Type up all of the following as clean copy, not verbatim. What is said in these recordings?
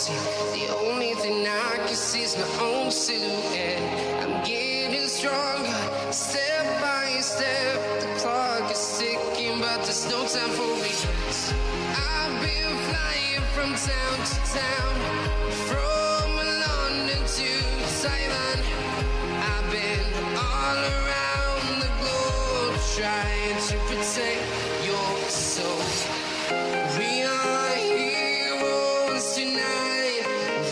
see. The only thing I can see is my own silhouette. I'm getting stronger, step by step. The clock is ticking, but there's no time for regrets. I've been flying from town to town, from London to Taiwan. I've been all around the globe, trying to protect your soul. We are heroes tonight.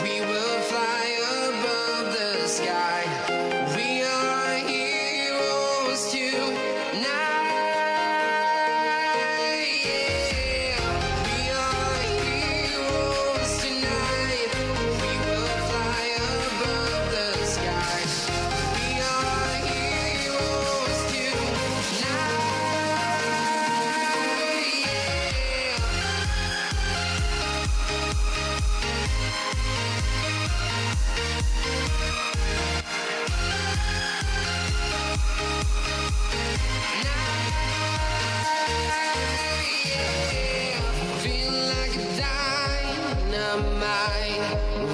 We will fly above the sky. We are heroes tonight. Yeah. We are heroes tonight. We will fly above the sky. We are heroes tonight.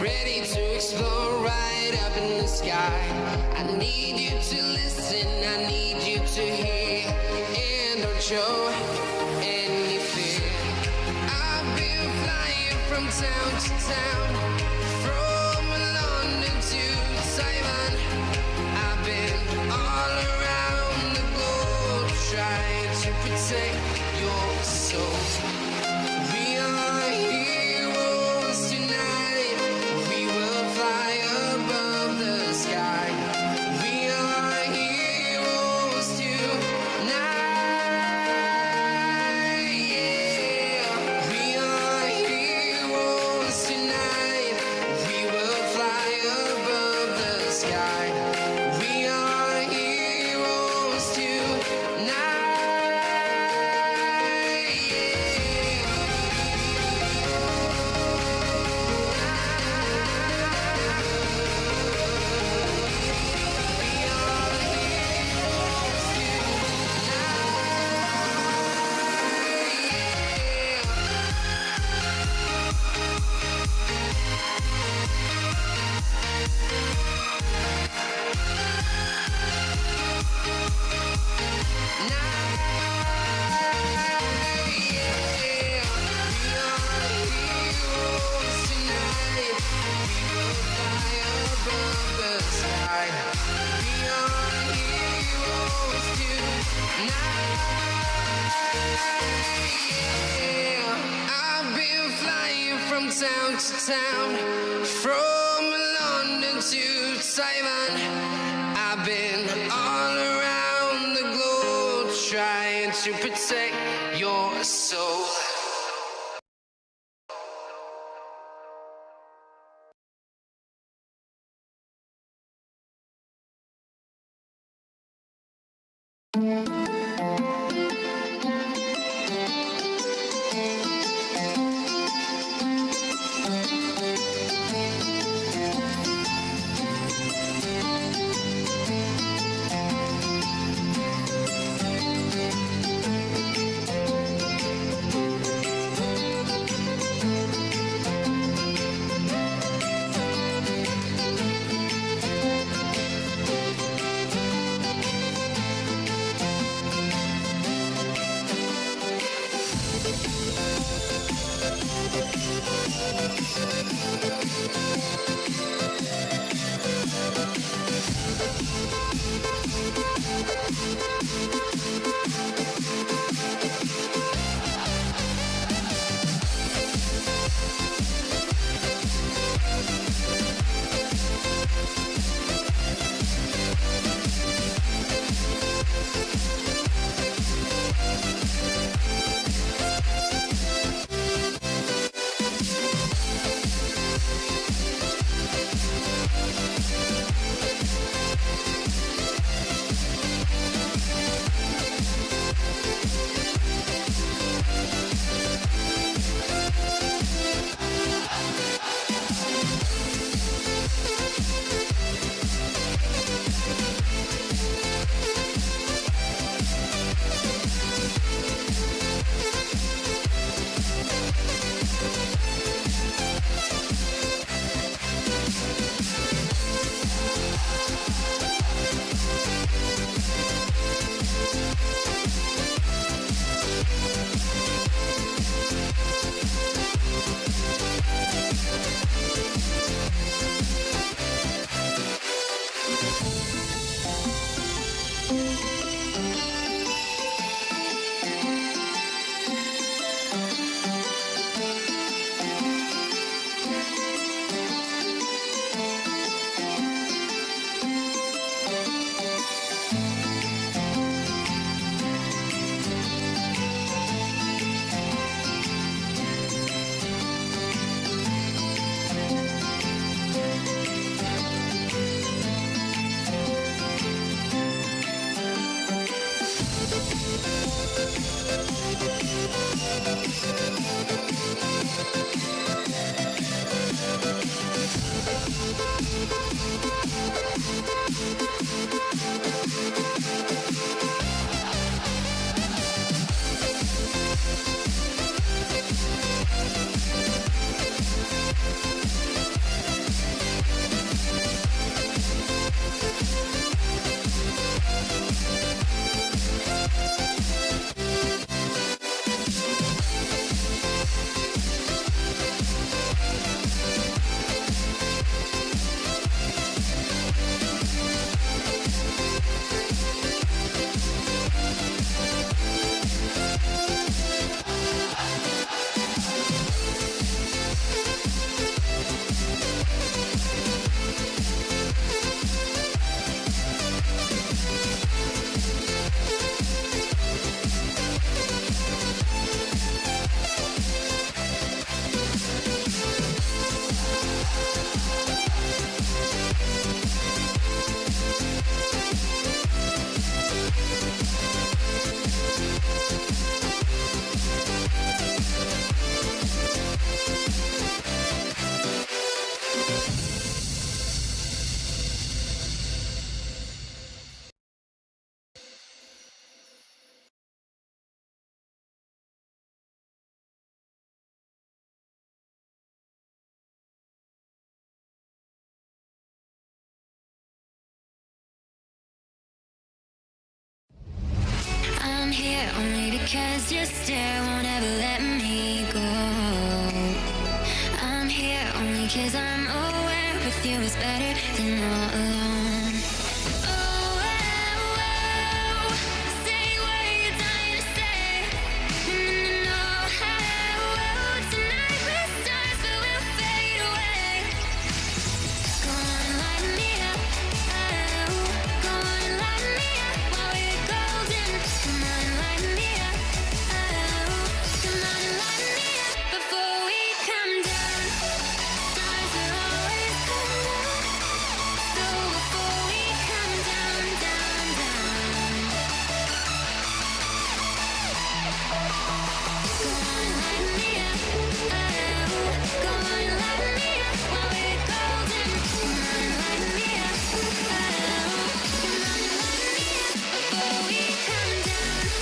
Ready to explore right up in the sky. I need you to listen, I need you to hear, and don't show any fear. I've been flying from town to town, from London to Taiwan. I've been all around the globe, trying to protect your soul. We are heroes tonight. We will fly above the sky. We are heroes tonight. Yeah. We are heroes tonight. We will fly above the sky. We are heroes tonight. Town to town, from London to Taiwan. I've been all around the globe, trying to protect your soul. here only because your stare won't ever let me go. I'm here only because I'm aware with you is better than all alone. Oh, oh, oh, say what you're dying to say. No, oh, oh, tonight we're stars but we'll fade away. Go on, light me up. Oh, go on, light me up while we're golden. Come on, light me up. Oh, come on, light me up before we come down. Stars will always come down. So before we come down, down, down. Go on, light me up. Oh, go on, light me up while we're golden. Come on, light me up. Oh, come on, light me up before we come down.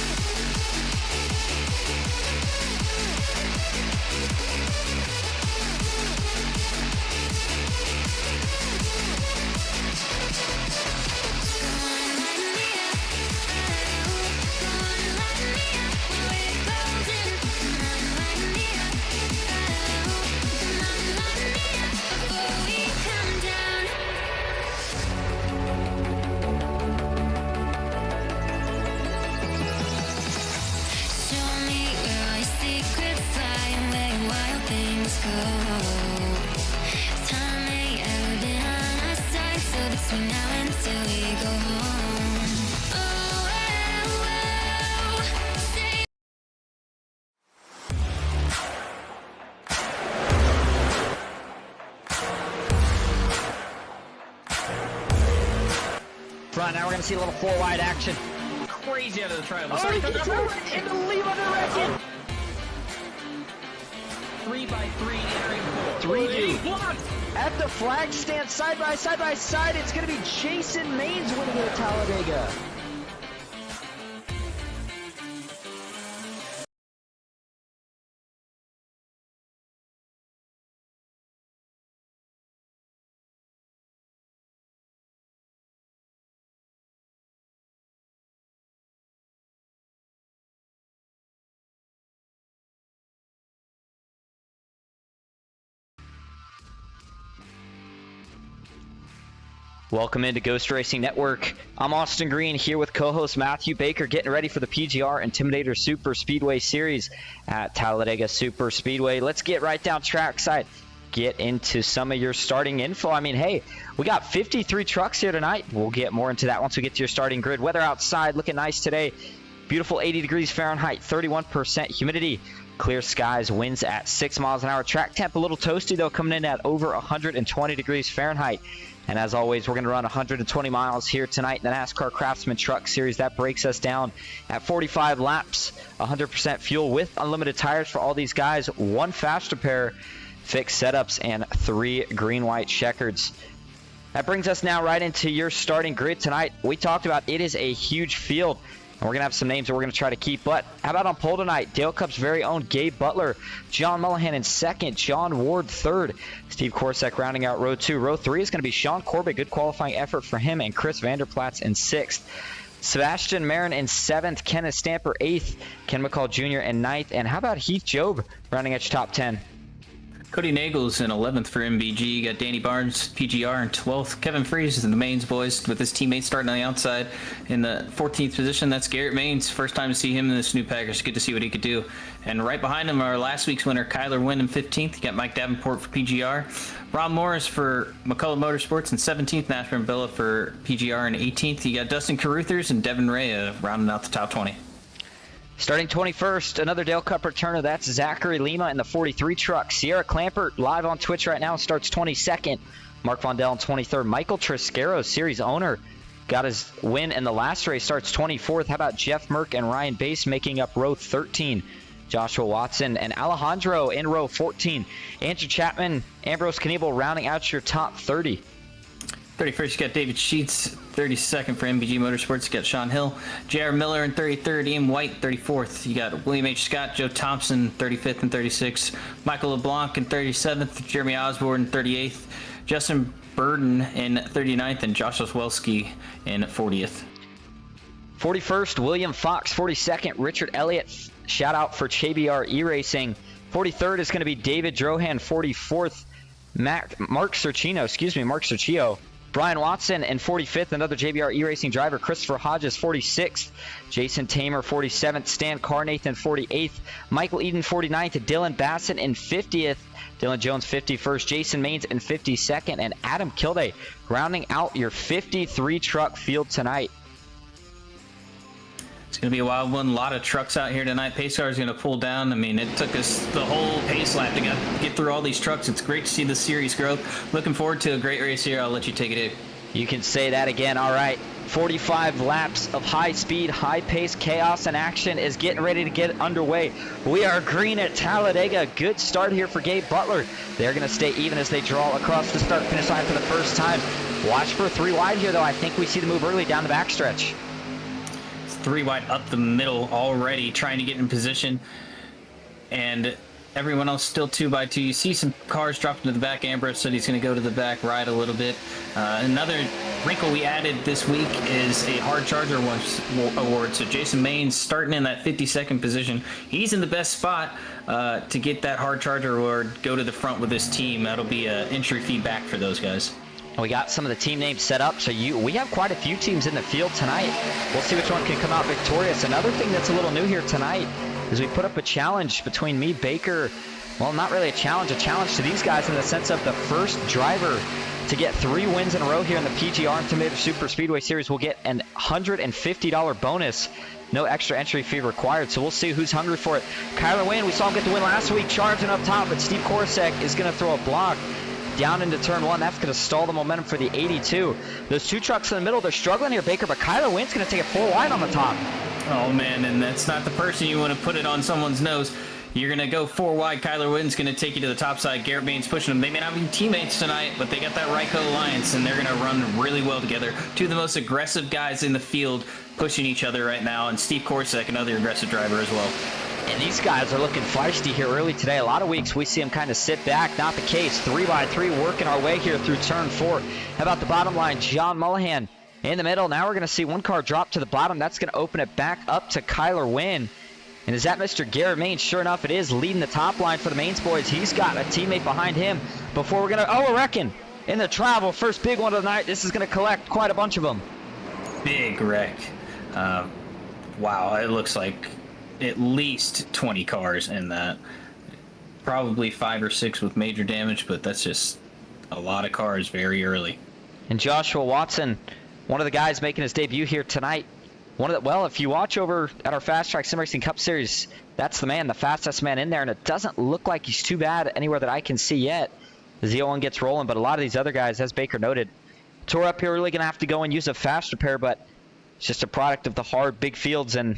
Time ain't ever been on our side, so between now and till we go home. Oh, oh, oh, say Front, now we're going to see a little four-wide action. Crazy out of the triangle. Oh, he gets over in the lead on the record. 3x3 entering four. Three dude. Blocked. At the flag stand, side by side, it's going to be Jason Maines winning it at Talladega. Welcome into Ghost Racing Network. I'm Austin Green here with co-host Matthew Baker, getting ready for the PGR Intimidator Superspeedway Series at Talladega Superspeedway. Let's get right down trackside, get into some of your starting info. I mean, hey, we got 53 trucks here tonight. We'll get more into that once we get to your starting grid. Weather outside looking nice today. Beautiful 80 degrees Fahrenheit, 31% humidity. Clear skies, winds at 6 miles an hour. Track temp a little toasty though, coming in at over 120 degrees Fahrenheit. And as always, we're going to run 120 miles here tonight in the NASCAR Craftsman Truck Series. That breaks us down at 45 laps, 100% fuel with unlimited tires for all these guys, 1 fast repair, fixed setups, and 3 green-white checkers. That brings us now right into your starting grid tonight. We talked about it is a huge field. And we're going to have some names that we're going to try to keep. But how about on pole tonight? Dale Cup's very own Gabe Butler. John Mullihan in second. John Ward third. Steve Korsak rounding out row 2. Row 3 is going to be Sean Corbett. Good qualifying effort for him. And Chris Vanderplatz in 6th. Sebastian Marin in 7th. Kenneth Stamper 8th. Ken McCall Jr. in 9th. And how about Heath Job rounding out your top 10? Cody Nagels in 11th for MBG. You got Danny Barnes, PGR in 12th. Kevin Freese is in the Mains boys with his teammates starting on the outside in the 14th position. That's Garrett Mains. First time to see him in this new package. Good to see what he could do. And right behind him, our last week's winner, Kyler Wynn in 15th. You got Mike Davenport for PGR. Ron Morris for McCullough Motorsports in 17th. Nashville Billa for PGR in 18th. You got Dustin Caruthers and Devin Ray rounding out the top 20. Starting 21st, another Dale Cup returner. That's Zachary Lima in the 43 truck. Sierra Clampert live on Twitch right now starts 22nd. Mark Vondell in 23rd. Michael Triscaro, series owner, got his win in the last race, starts 24th. How about Jeff Merck and Ryan Bass making up row 13? Joshua Watson and Alejandro in row 14. Andrew Chapman, Ambrose Kniebel rounding out your top 30. 31st, you got David Sheets. 32nd for MBG Motorsports, you got Sean Hill. J.R. Miller in 33rd. Ian White, 34th. You got William H. Scott, Joe Thompson, 35th and 36th. Michael LeBlanc in 37th. Jeremy Osborne, 38th. Justin Burden in 39th. And Josh Oswelski in 40th. 41st, William Fox. 42nd, Richard Elliott. Shout out for JBR E-Racing. 43rd is going to be David Drohan. 44th, Mark Cerchio. Brian Watson. And 45th, another JBR E-Racing driver, Christopher Hodges. 46th, Jason Tamer. 47th, Stan Carnathan. 48th, Michael Eden. 49th, Dylan Bassett. And 50th, Dylan Jones. 51st, Jason Maines. And 52nd, and Adam Kilday, rounding out your 53 truck field tonight. It's going to be a wild one. A lot of trucks out here tonight. Pace car is going to pull down. I mean, it took us the whole pace lap to get through all these trucks. It's great to see the series growth. Looking forward to a great race here. I'll let you take it in. You can say that again. All right. 45 laps of high speed, high pace, chaos, and action is getting ready to get underway. We are green at Talladega. Good start here for Gabe Butler. They're going to stay even as they draw across the start-finish line for the first time. Watch for 3 wide here, though. I think we see the move early down the backstretch. 3 wide up the middle already, trying to get in position, and everyone else still 2 by 2. You see some cars drop into the back. Ambrose said he's going to go to the back, ride a little bit. Another wrinkle we added this week is a hard charger award. So Jason Maines starting in that 52nd position. He's in the best spot to get that hard charger award, go to the front with his team. That'll be an entry fee back for those guys. We got some of the team names set up, so we have quite a few teams in the field tonight. We'll see which one can come out victorious. Another thing that's a little new here tonight is we put up a challenge between me, Baker. Well, not really a challenge to these guys in the sense of the first driver to get 3 wins in a row here in the PGR Intimidator Superspeedway Series will get an $150 bonus. No extra entry fee required, so we'll see who's hungry for it. Kyler Wynn, we saw him get the win last week, charging up top, but Steve Korosek is going to throw a block down into turn 1. That's going to stall the momentum for the 82. Those 2 trucks in the middle, they're struggling here, Baker, but Kyler Wynn's going to take it 4 wide on the top. Oh, man, and that's not the person you want to put it on someone's nose. You're going to go 4 wide. Kyler Wynn's going to take you to the top side. Garrett Baines pushing them. They may not be teammates tonight, but they got that Ryco alliance, and they're going to run really well together. 2 of the most aggressive guys in the field pushing each other right now, and Steve Korosek, another aggressive driver as well. And these guys are looking feisty here early today. A lot of weeks we see them kind of sit back. Not the case. 3 by 3 working our way here through turn 4. How about the bottom line? John Mullahan in the middle. Now we're going to see one car drop to the bottom. That's going to open it back up to Kyler Wynn. And is that Mr. Garrett Maines? Sure enough, it is, leading the top line for the Maines boys. He's got a teammate behind him. Before we're going to, we're wrecking in the travel. First big one of the night. This is going to collect quite a bunch of them. Big wreck. Wow, it looks like at least 20 cars in that. Probably 5 or 6 with major damage, but that's just a lot of cars very early. And Joshua Watson, one of the guys making his debut here tonight. If you watch over at our Fast Track Sim Racing Cup Series, that's the man, the fastest man in there, and it doesn't look like he's too bad anywhere that I can see yet as the 01 gets rolling. But a lot of these other guys, as Baker noted, tore up here, really going to have to go and use a fast repair, but it's just a product of the hard, big fields. And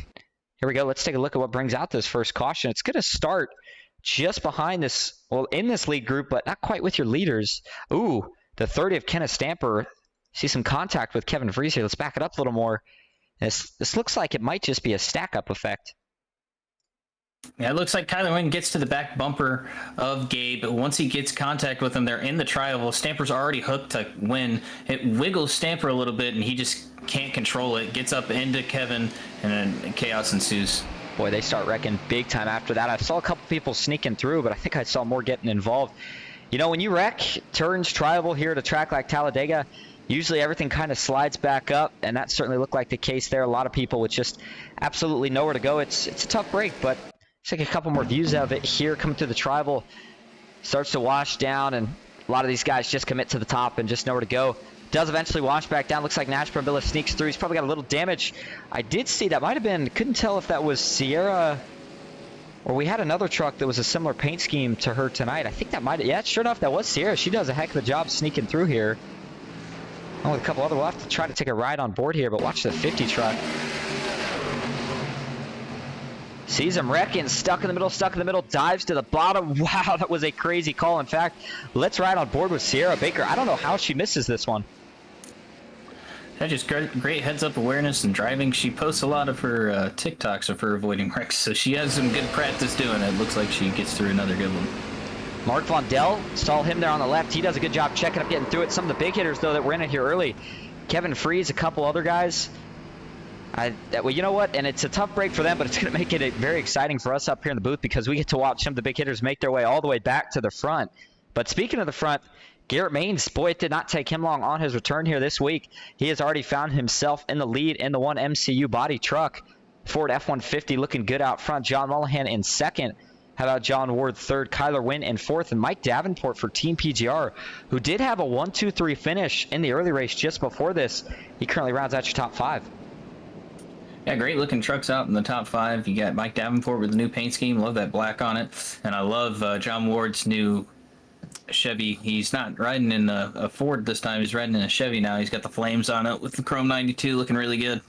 here we go. Let's take a look at what brings out this first caution. It's going to start just behind this, in this lead group, but not quite with your leaders. Ooh, the 30 of Kenneth Stamper. See some contact with Kevin Fries here. Let's back it up a little more. This looks like it might just be a stack-up effect. Yeah, it looks like Kyler Wynn gets to the back bumper of Gabe, but once he gets contact with him, they're in the tri-oval. Stamper's already hooked to Wynn. It wiggles Stamper a little bit, and he just can't control it. Gets up into Kevin, and then chaos ensues. Boy, they start wrecking big time after that. I saw a couple people sneaking through, but I think I saw more getting involved. You know, when you wreck turns tri-oval here at a track like Talladega, usually everything kind of slides back up, and that certainly looked like the case there. A lot of people with just absolutely nowhere to go. It's a tough break, but let's take a couple more views of it here. Coming through the tri-oval, starts to wash down, and a lot of these guys just commit to the top and just nowhere to go. Does eventually wash back down. Looks like Nash Brambilla sneaks through. He's probably got a little damage. I did see that might have been, couldn't tell if that was Sierra or we had another truck that was a similar paint scheme to her tonight. I think that might have, yeah, sure enough, that was Sierra. She does a heck of a job sneaking through here. With a couple other, we'll have to try to take a ride on board here, but watch the 50 truck. Sees him wrecking, stuck in the middle, dives to the bottom. Wow, that was a crazy call. In fact, let's ride on board with Sierra Baker. I don't know how she misses this one. That's just great heads-up awareness and driving. She posts a lot of her TikToks of her avoiding wrecks, so she has some good practice doing it. Looks like she gets through another good one. Mark Vondell, saw him there on the left. He does a good job checking up, getting through it. Some of the big hitters, though, that were in it here early. Kevin Fries, a couple other guys. Well, you know what? And it's a tough break for them, but it's going to make it very exciting for us up here in the booth because we get to watch some of the big hitters make their way all the way back to the front. But speaking of the front, Garrett Maines, boy, it did not take him long on his return here this week. He has already found himself in the lead in the one MCU body truck. Ford F-150 looking good out front. John Mullahan in second. How about John Ward third, Kyler Wynn in fourth, and Mike Davenport for Team PGR, who did have a 1-2-3 finish in the early race just before this. He currently rounds out your top 5. Yeah, great looking trucks out in the top 5. You got Mike Davenport with the new paint scheme. Love that black on it. And I love John Ward's new Chevy. He's not riding in a Ford this time. He's riding in a Chevy now. He's got the flames on it with the Chrome 92 looking really good.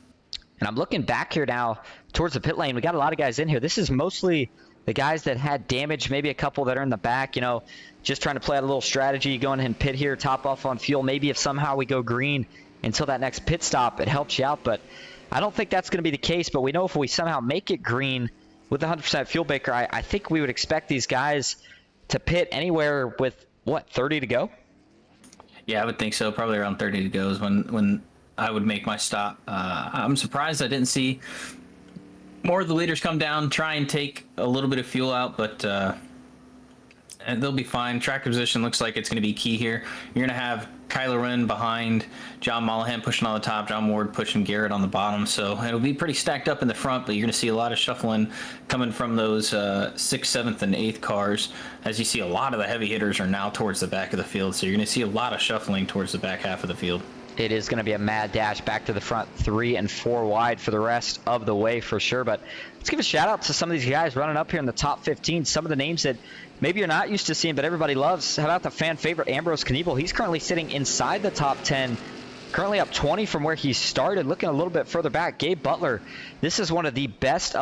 And I'm looking back here now towards the pit lane. We got a lot of guys in here. This is mostly the guys that had damage, maybe a couple that are in the back, just trying to play out a little strategy, going in pit here, top off on fuel. Maybe if somehow we go green until that next pit stop, it helps you out. But I don't think that's going to be the case. But we know if we somehow make it green with 100% fuel, Baker, I think we would expect these guys to pit anywhere with, 30 to go? Yeah, I would think so. Probably around 30 to go is when I would make my stop. I'm surprised I didn't see more of the leaders come down, try and take a little bit of fuel out, but and they'll be fine. Track position looks like it's going to be key here. You're going to have Kyler Wynn behind, John Mullahan pushing on the top, John Ward pushing Garrett on the bottom. So it'll be pretty stacked up in the front, but you're going to see a lot of shuffling coming from those 6th, 7th, and 8th cars. As you see, a lot of the heavy hitters are now towards the back of the field, so you're going to see a lot of shuffling towards the back half of the field. It is going to be a mad dash back to the front, 3 and 4 wide for the rest of the way for sure. But let's give a shout out to some of these guys running up here in the top 15. Some of the names that maybe you're not used to seeing, but everybody loves. How about the fan favorite Ambrose Knievel? He's currently sitting inside the top 10, currently up 20 from where he started. Looking a little bit further back, Gabe Butler. This is one of the best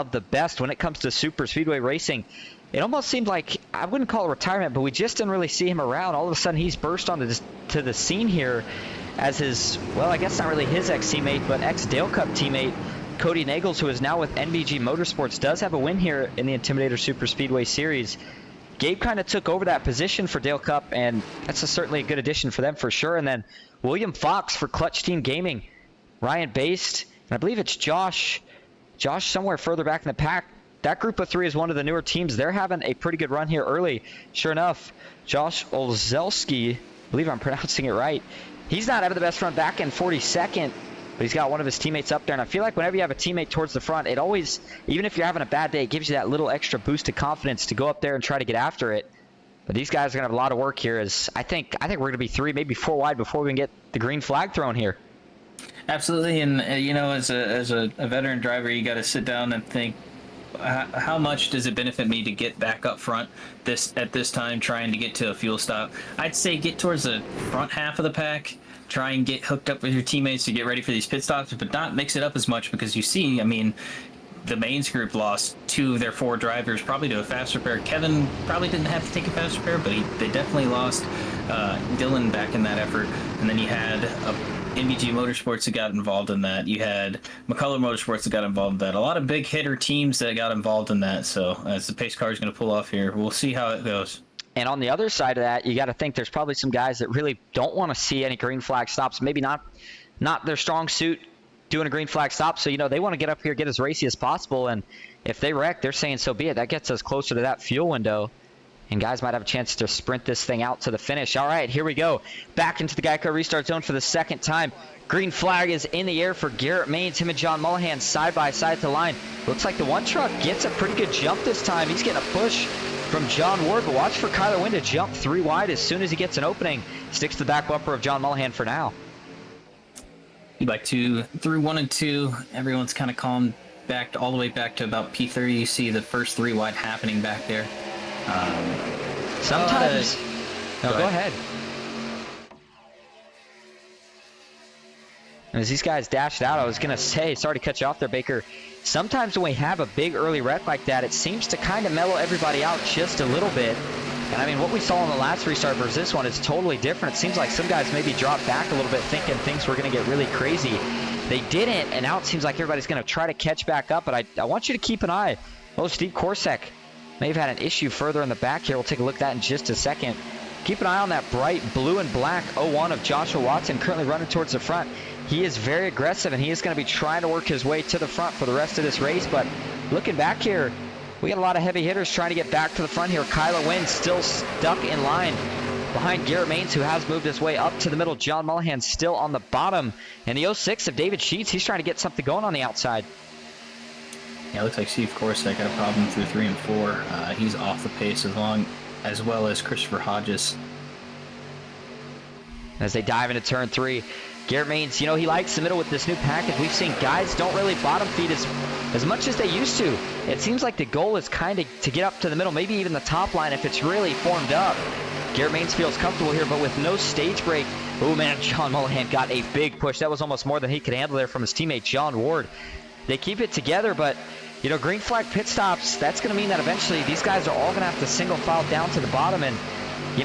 when it comes to super speedway racing. It almost seemed like, I wouldn't call it retirement, but we just didn't really see him around. All of a sudden, he's burst onto to the scene here as his, well, I guess not really his ex-teammate, but ex-Dale Cup teammate, Cody Nagels, who is now with NBG Motorsports, does have a win here in the Intimidator Superspeedway Series. Gabe kind of took over that position for Dale Cup, and that's certainly a good addition for them for sure. And then William Fox for Clutch Team Gaming, Ryan Based, and I believe it's Josh somewhere further back in the pack. That group of 3 is one of the newer teams. They're having a pretty good run here early. Sure enough, Josh Olzelski, I believe I'm pronouncing it right, he's not having the best run back in 42nd, but he's got one of his teammates up there. And I feel like whenever you have a teammate towards the front, it always, even if you're having a bad day, it gives you that little extra boost of confidence to go up there and try to get after it. But these guys are going to have a lot of work here. As I think we're going to be 3, maybe 4 wide before we can get the green flag thrown here. Absolutely. And, as a veteran driver, you got to sit down and think, how much does it benefit me to get back up front at this time trying to get to a fuel stop? I'd say get towards the front half of the pack, try and get hooked up with your teammates to get ready for these pit stops, but not mix it up as much because you see, the mains group lost 2 of their 4 drivers probably to a fast repair. Kevin probably didn't have to take a fast repair, but they definitely lost Dylan back in that effort. And then you had NBG Motorsports that got involved in that. You had McCullough Motorsports that got involved in that. A lot of big hitter teams that got involved in that. So as the pace car is going to pull off here, we'll see how it goes. And on the other side of that, you got to think there's probably some guys that really don't want to see any green flag stops. Maybe not their strong suit doing a green flag stop. So, they want to get up here, get as racy as possible. And if they wreck, they're saying so be it. That gets us closer to that fuel window. And guys might have a chance to sprint this thing out to the finish. All right, here we go. Back into the Geico restart zone for the second time. Green flag is in the air for Garrett Maines. Him and John Mullahan side by side to the line. Looks like the one truck gets a pretty good jump this time. He's getting a push from John Ward, but watch for Kyler Wynn to jump 3 wide as soon as he gets an opening. Sticks to the back bumper of John Mullahan for now. Like 2 through 1 and 2, everyone's kind of calmed back all the way back to about P30. You see the first 3 wide happening back there. Sometimes. Go ahead. And as these guys dashed out, I was going to say, sorry to cut you off there, Baker. Sometimes when we have a big early wreck like that, it seems to kind of mellow everybody out just a little bit. And what we saw in the last restart versus this one is totally different. It seems like some guys maybe dropped back a little bit thinking things were going to get really crazy. They didn't, and now it seems like everybody's going to try to catch back up. But I want you to keep an eye. Steve Korsak may have had an issue further in the back here. We'll take a look at that in just a second. keep an eye on that bright blue and black 01 of Joshua Watson currently running towards the front. He is very aggressive, and he is going to be trying to work his way to the front for the rest of this race. But looking back here, we got a lot of heavy hitters trying to get back to the front here. Kyler Wynn still stuck in line behind Garrett Maines, who has moved his way up to the middle. John Mullihan still on the bottom. And the 06 of David Sheets, he's trying to get something going on the outside. Yeah, it looks like Steve Corsack got a problem through 3 and 4. He's off the pace as well as Christopher Hodges. As they dive into turn 3, Garrett Maines, he likes the middle with this new package. We've seen guys don't really bottom feed as much as they used to. It seems like the goal is kind of to get up to the middle, maybe even the top line if it's really formed up. Garrett Maines feels comfortable here, but with no stage break. Oh man, John Mullihan got a big push. That was almost more than he could handle there from his teammate John Ward. They keep it together, but green flag pit stops, that's going to mean that eventually these guys are all going to have to single file down to the bottom. And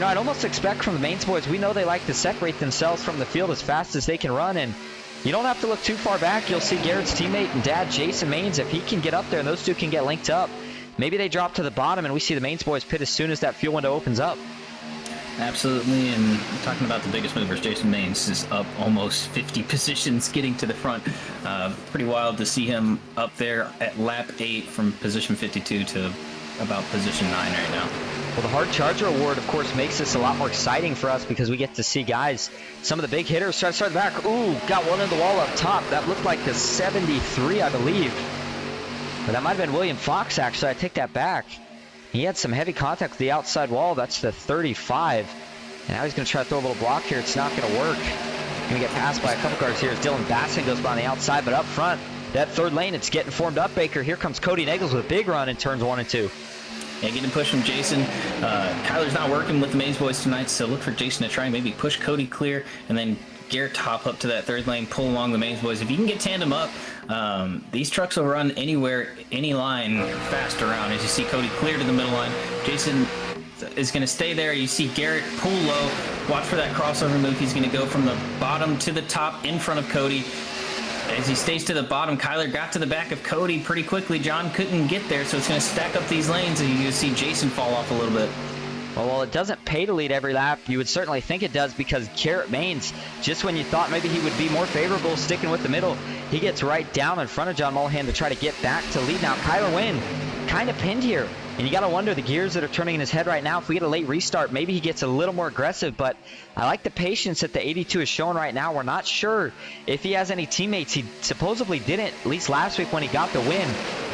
I'd almost expect from the Maines boys, we know they like to separate themselves from the field as fast as they can run, and you don't have to look too far back. You'll see Garrett's teammate and dad, Jason Maines, if he can get up there and those two can get linked up, maybe they drop to the bottom and we see the Maines boys pit as soon as that fuel window opens up. Absolutely, and talking about the biggest movers, Jason Maines is up almost 50 positions getting to the front. Pretty wild to see him up there at lap 8 from position 52 to about position 9 right now. Well, the Hard Charger Award, of course, makes this a lot more exciting for us because we get to see guys, some of the big hitters, try to start back. Ooh, got one in the wall up top. That looked like the 73, I believe. But that might have been William Fox, actually. I take that back. He had some heavy contact with the outside wall. That's the 35. And now he's going to try to throw a little block here. It's not going to work. Going to get passed by a couple cars here as Dylan Basson goes by on the outside. But up front, that third lane, it's getting formed up, Baker. Here comes Cody Nagels with a big run in turns 1 and 2. Yeah, getting a push from Jason. Kyler's not working with the Maines boys tonight, so look for Jason to try and maybe push Cody clear, and then Garrett hop up to that third lane, pull along the Maines boys. If you can get tandem up, these trucks will run anywhere, any line fast around. As you see Cody clear to the middle line, Jason is going to stay there. You see Garrett pull low. Watch for that crossover move. He's going to go from the bottom to the top in front of Cody. As he stays to the bottom, Kyler got to the back of Cody pretty quickly. John couldn't get there, so it's going to stack up these lanes, and you see Jason fall off a little bit. Well, while it doesn't pay to lead every lap, you would certainly think it does because Garrett Maines, just when you thought maybe he would be more favorable sticking with the middle, he gets right down in front of John Mullihan to try to get back to lead. Now, Kyler Wynn kind of pinned here, and you got to wonder the gears that are turning in his head right now. If we get a late restart, maybe he gets a little more aggressive, but I like the patience that the 82 is showing right now. We're not sure if he has any teammates. He supposedly didn't, at least last week when he got the win,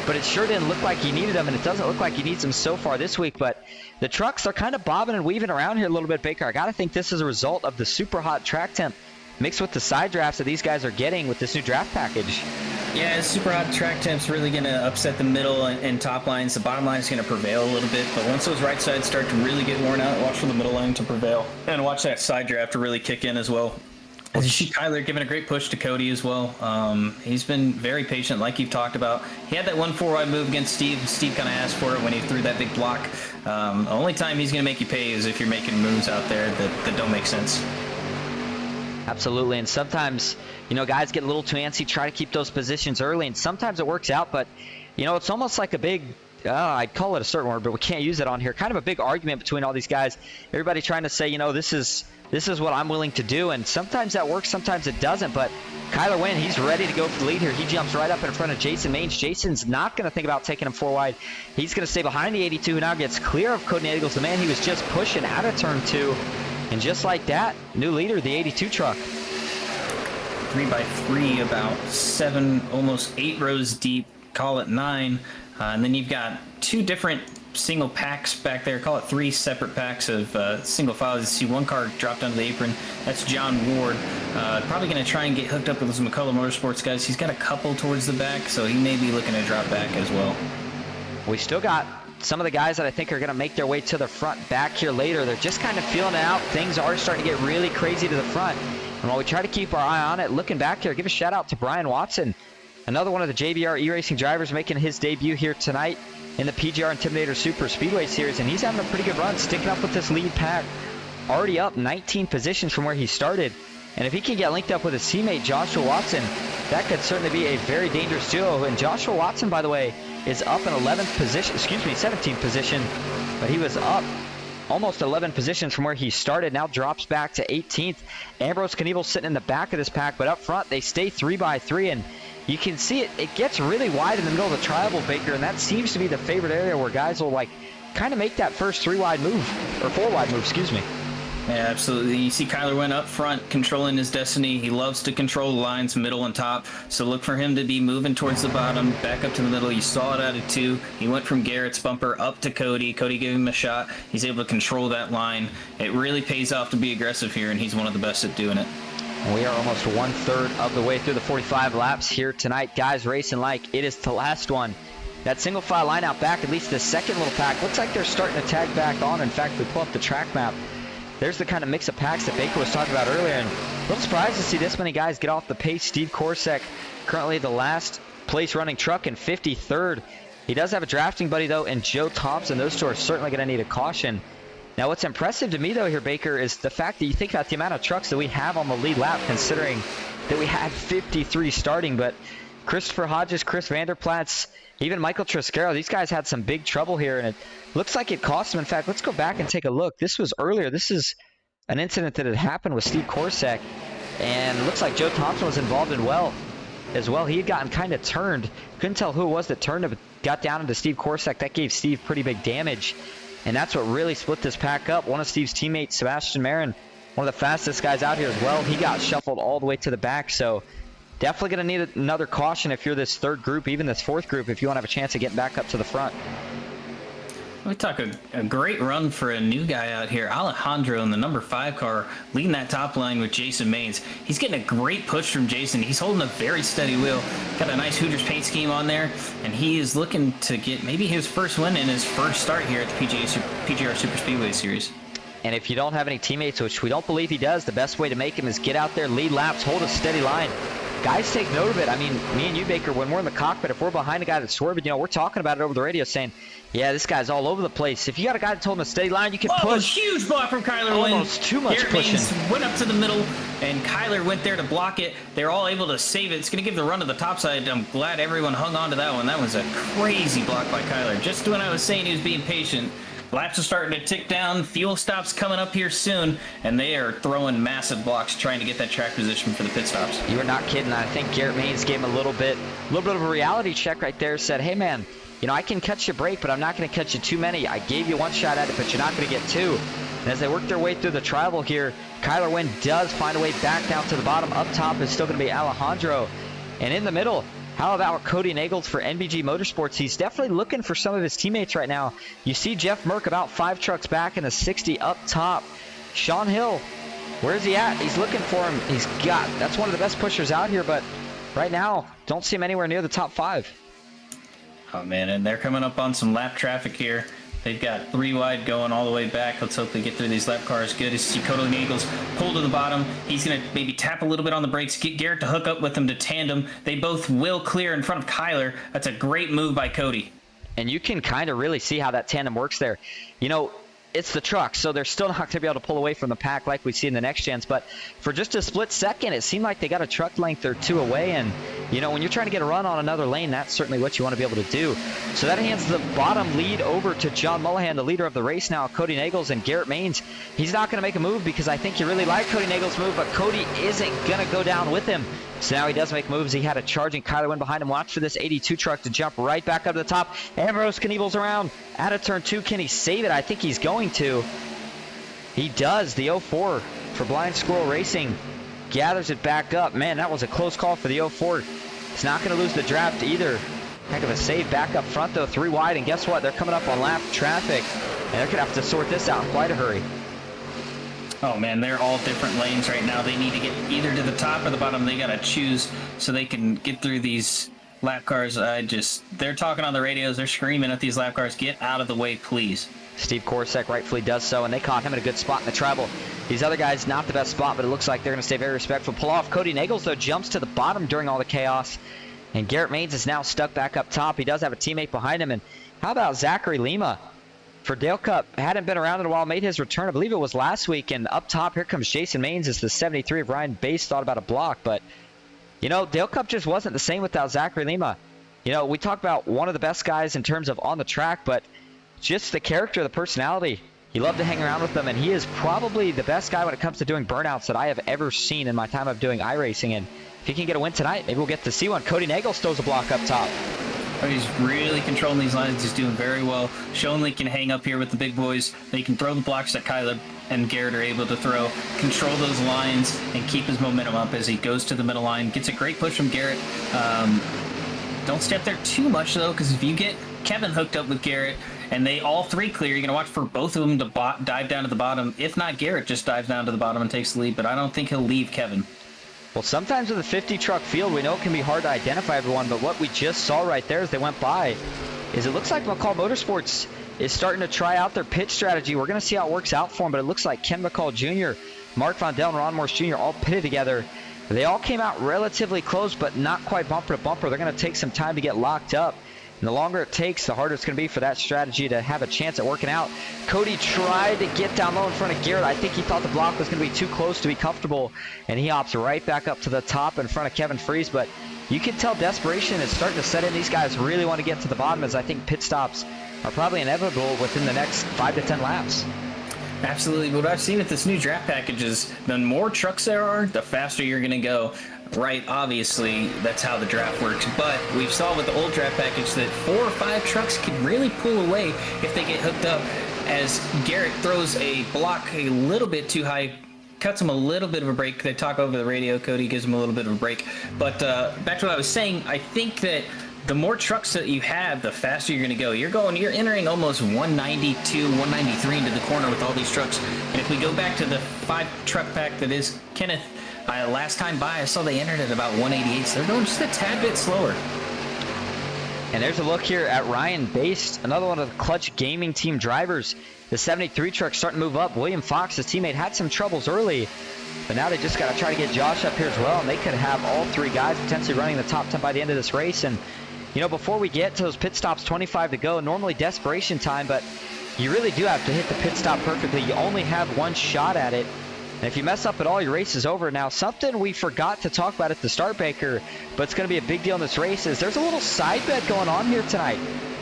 but it sure didn't look like he needed them, and it doesn't look like he needs them so far this week. But the trucks are kind of bobbing and weaving around here a little bit, Baker. I got to think this is a result of the super hot track temp mixed with the side drafts that these guys are getting with this new draft package. Yeah, super hot track temp's really going to upset the middle and top lines. The bottom line is going to prevail a little bit, but once those right sides start to really get worn out, watch for the middle line to prevail. And watch that side draft to really kick in as well. As you see Kyler giving a great push to Cody as well. He's been very patient, like you've talked about. He had that 1-4 wide move against Steve. Steve kind of asked for it when he threw that big block. The only time he's going to make you pay is if you're making moves out there that don't make sense. Absolutely, and sometimes, guys get a little too antsy, try to keep those positions early, and sometimes it works out, but, it's almost like a big, I'd call it a certain word, but we can't use it on here, kind of a big argument between all these guys. Everybody trying to say, this is what I'm willing to do, and sometimes that works, sometimes it doesn't, but Kyler Wynn, he's ready to go for the lead here. He jumps right up in front of Jason Maines. Jason's not going to think about taking him 4 wide. He's going to stay behind the 82, now gets clear of Cody Nagels, the man he was just pushing out of turn 2. And just like that, new leader, the 82 truck. 3x3, about 7, almost 8 rows deep, call it 9. And then you've got 2 different single packs back there, call it 3 separate packs of single files. You see one car dropped onto the apron. That's John Ward. Probably going to try and get hooked up with those McCullough Motorsports guys. He's got a couple towards the back, so he may be looking to drop back as well. We still got some of the guys that I think are going to make their way to the front back here later. They're just kind of feeling it out. Things are starting to get really crazy to the front. And while we try to keep our eye on it, looking back here, give a shout out to Brian Watson, another one of the JBR e-racing drivers making his debut here tonight in the PGR Intimidator Superspeedway Series. And he's having a pretty good run, sticking up with this lead pack. Already up 19 positions from where he started. And if he can get linked up with his teammate Joshua Watson, that could certainly be a very dangerous duo. And Joshua Watson, by the way, is up in 17th position, but he was up almost 11 positions from where he started. Now drops back to 18th. Ambrose Knievel sitting in the back of this pack, but up front they stay 3x3, and you can see it gets really wide in the middle of the tribal, Baker, and that seems to be the favorite area where guys will like kind of make that first 3-wide move, or 4-wide move, excuse me. Yeah, absolutely. You see Kyler went up front, controlling his destiny. He loves to control the lines, middle and top. So look for him to be moving towards the bottom, back up to the middle. You saw it out of 2. He went from Garrett's bumper up to Cody. Cody gave him a shot. He's able to control that line. It really pays off to be aggressive here, and he's one of the best at doing it. We are almost 1/3 of the way through the 45 laps here tonight. Guys racing like it is the last one. That single file line out back, at least the second little pack, looks like they're starting to tag back on. In fact, we pull up the track map. There's the kind of mix of packs that Baker was talking about earlier, and a little surprised to see this many guys get off the pace. Steve Korsek, currently the last place running truck in 53rd. He does have a drafting buddy, though, and Joe Thompson. Those two are certainly going to need a caution. Now, what's impressive to me, though, here, Baker, is the fact that you think about the amount of trucks that we have on the lead lap, considering that we had 53 starting, but Christopher Hodges, Chris Vanderplatz, even Michael Triscaro, these guys had some big trouble here, and it looks like it cost them. In fact, let's go back and take a look. This was earlier. This is an incident that had happened with Steve Korsek, and it looks like Joe Thompson was involved as well. He had gotten kind of turned. Couldn't tell who it was that turned him, but got down into Steve Korsek. That gave Steve pretty big damage, and that's what really split this pack up. One of Steve's teammates, Sebastian Marin, one of the fastest guys out here as well, he got shuffled all the way to the back, so definitely going to need another caution if you're this third group, even this fourth group, if you want to have a chance of getting back up to the front. We talk a great run for a new guy out here. Alejandro in the number 5 car leading that top line with Jason Maines. He's getting a great push from Jason. He's holding a very steady wheel. Got a nice Hooters paint scheme on there, and he is looking to get maybe his first win in his first start here at the PGR Superspeedway Series. And if you don't have any teammates, which we don't believe he does, the best way to make him is get out there, lead laps, hold a steady line. Guys take note of it. I mean, me and you, Baker, when we're in the cockpit, if we're behind a guy that's swerving, we're talking about it over the radio saying, yeah, this guy's all over the place. If you got a guy that told him a steady line, you can push. Huge block from Kyler. Almost too much pushing. Went up to the middle, and Kyler went there to block it. They're all able to save it. It's going to give the run to the top side. I'm glad everyone hung on to that one. That was a crazy block by Kyler. Just when I was saying he was being patient, laps are starting to tick down. Fuel stops coming up here soon, and they are throwing massive blocks trying to get that track position for the pit stops. You are not kidding. I think Garrett Maines gave him a little bit of a reality check right there. Said, hey, man, I can catch your break, but I'm not going to catch you too many. I gave you one shot at it, but you're not going to get two. And as they work their way through the tribal here, Kyler Wynn does find a way back down to the bottom. Up top is still going to be Alejandro. And in the middle, how about Cody Nagels for NBG Motorsports? He's definitely looking for some of his teammates right now. You see Jeff Merck about 5 trucks back in the 60 up top. Sean Hill, where's he at? He's looking for him. That's one of the best pushers out here, but right now, don't see him anywhere near the top 5. Oh, man, and they're coming up on some lap traffic here. They've got 3 wide going all the way back. Let's hope they get through these lap cars. Good to see Cody Nagels pull to the bottom. He's going to maybe tap a little bit on the brakes, get Garrett to hook up with him to tandem. They both will clear in front of Kyler. That's a great move by Cody. And you can kind of really see how that tandem works there. It's the truck, so they're still not going to be able to pull away from the pack like we see in the next gens. But for just a split second, it seemed like they got a truck length or 2 away. And, when you're trying to get a run on another lane, that's certainly what you want to be able to do. So that hands the bottom lead over to John Mullahan, the leader of the race now, Cody Nagels and Garrett Maines. He's not going to make a move because I think you really like Cody Nagels' move, but Cody isn't going to go down with him. So now he does make moves. He had a charging Kyler Wynn behind him. Watch for this 82 truck to jump right back up to the top. Ambrose Knievel's around. Out of turn 2. Can he save it? I think he's going to. He does. The 04 for Blind Squirrel Racing gathers it back up. Man, that was a close call for the 04. It's not going to lose the draft either. Heck of a save back up front, though. 3 wide. And guess what? They're coming up on lap traffic. And they're going to have to sort this out in quite a hurry. Oh, man, they're all different lanes right now. They need to get either to the top or the bottom. They got to choose so they can get through these lap cars. They're talking on the radios. They're screaming at these lap cars, get out of the way, please. Steve Korsek rightfully does so, and they caught him in a good spot in the tribal. These other guys, not the best spot, but it looks like they're going to stay very respectful. Pull off. Cody Nagels, though, jumps to the bottom during all the chaos. And Garrett Maines is now stuck back up top. He does have a teammate behind him. And how about Zachary Lima? For Dale Cup, hadn't been around in a while, made his return. I believe it was last week. And up top, here comes Jason Maines as the 73 of Ryan Bass thought about a block. But, Dale Cup just wasn't the same without Zachary Lima. We talk about one of the best guys in terms of on the track, but just the character, the personality. You love to hang around with him, and he is probably the best guy when it comes to doing burnouts that I have ever seen in my time of doing iRacing. And if he can get a win tonight, maybe we'll get to see one. Cody Nagel stows a block up top. Oh, he's really controlling these lines. He's doing very well. Schoenlich can hang up here with the big boys. They can throw the blocks that Kyler and Garrett are able to throw, control those lines, and keep his momentum up as he goes to the middle line. Gets a great push from Garrett. Don't step there too much, though, because if you get Kevin hooked up with Garrett and they all three clear, you're going to watch for both of them to dive down to the bottom. If not, Garrett just dives down to the bottom and takes the lead, but I don't think he'll leave Kevin. Well, sometimes with a 50-truck field, we know it can be hard to identify everyone, but what we just saw right there as they went by is it looks like McCall Motorsports is starting to try out their pit strategy. We're going to see how it works out for them, but it looks like Ken McCall Jr., Mark Von Dell, and Ron Morse Jr. all pitted together. They all came out relatively close, but not quite bumper to bumper. They're going to take some time to get locked up. And the longer it takes, the harder it's going to be for that strategy to have a chance at working out. Cody tried to get down low in front of Garrett. I think he thought the block was going to be too close to be comfortable, and he hops right back up to the top in front of Kevin Freese. But you can tell desperation is starting to set in. These guys really want to get to the bottom, as I think pit stops are probably inevitable within the next 5 to 10 laps. Absolutely. What I've seen with this new draft package is the more trucks there are, the faster you're going to go. Right, obviously, that's how the draft works. But we've saw with the old draft package that 4 or 5 trucks can really pull away if they get hooked up, as Garrett throws a block a little bit too high, cuts him a little bit of a break. They talk over the radio. Cody gives him a little bit of a break. But back to what I was saying, I think that the more trucks that you have, the faster you're going to go. You're entering almost 192, 193 into the corner with all these trucks. And if we go back to the 5-truck pack that is Kenneth, last time by, I saw they entered at about 188, so they're going just a tad bit slower. And there's a look here at Ryan Baste, another one of the Clutch Gaming Team drivers. The 73 truck starting to move up. William Fox, his teammate, had some troubles early, but now they just got to try to get Josh up here as well, and they could have all 3 guys potentially running the top 10 by the end of this race. And, you know, before we get to those pit stops, 25 to go, normally desperation time, but you really do have to hit the pit stop perfectly. You only have one shot at it. And if you mess up at all, your race is over. Now, something we forgot to talk about at the start, Baker, but it's going to be a big deal in this race, is there's a little side bet going on here tonight.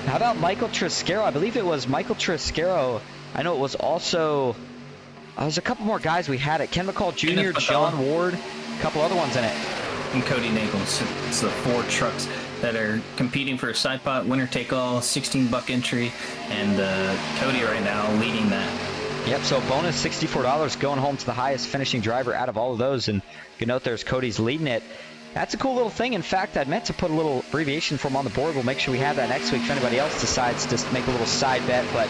How about Michael Triscaro? I believe it was Michael Triscaro. I know it was also, there's a couple more guys we had it. Ken McCall Jr., John Ward, a couple other ones in it. And Cody Nagel. It's the 4 trucks that are competing for a side pot, winner take all, $16 entry, and Cody right now leading that. Yep, so bonus $64 going home to the highest finishing driver out of all of those. And you note there's Cody's leading it. That's a cool little thing. In fact, I meant to put a little abbreviation for him on the board. We'll make sure we have that next week if anybody else decides to make a little side bet. But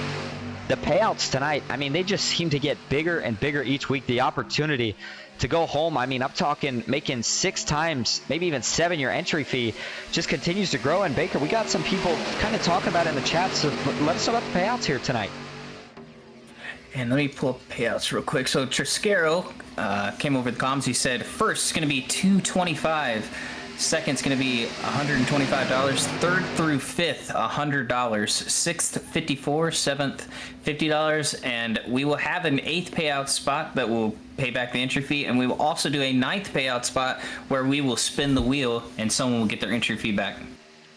the payouts tonight, I mean, they just seem to get bigger and bigger each week. The opportunity to go home, I mean, I'm talking making 6 times, maybe even 7 your entry fee, just continues to grow. And Baker, we got some people kind of talking about it in the chat, so let us know about the payouts here tonight. And let me pull up payouts real quick. So Triscaro came over the comms. He said first it's going to be $225, second's going to be $125, third through fifth $100, sixth $54, seventh $50, and we will have an 8th payout spot that will pay back the entry fee, and we will also do a 9th payout spot where we will spin the wheel and someone will get their entry fee back.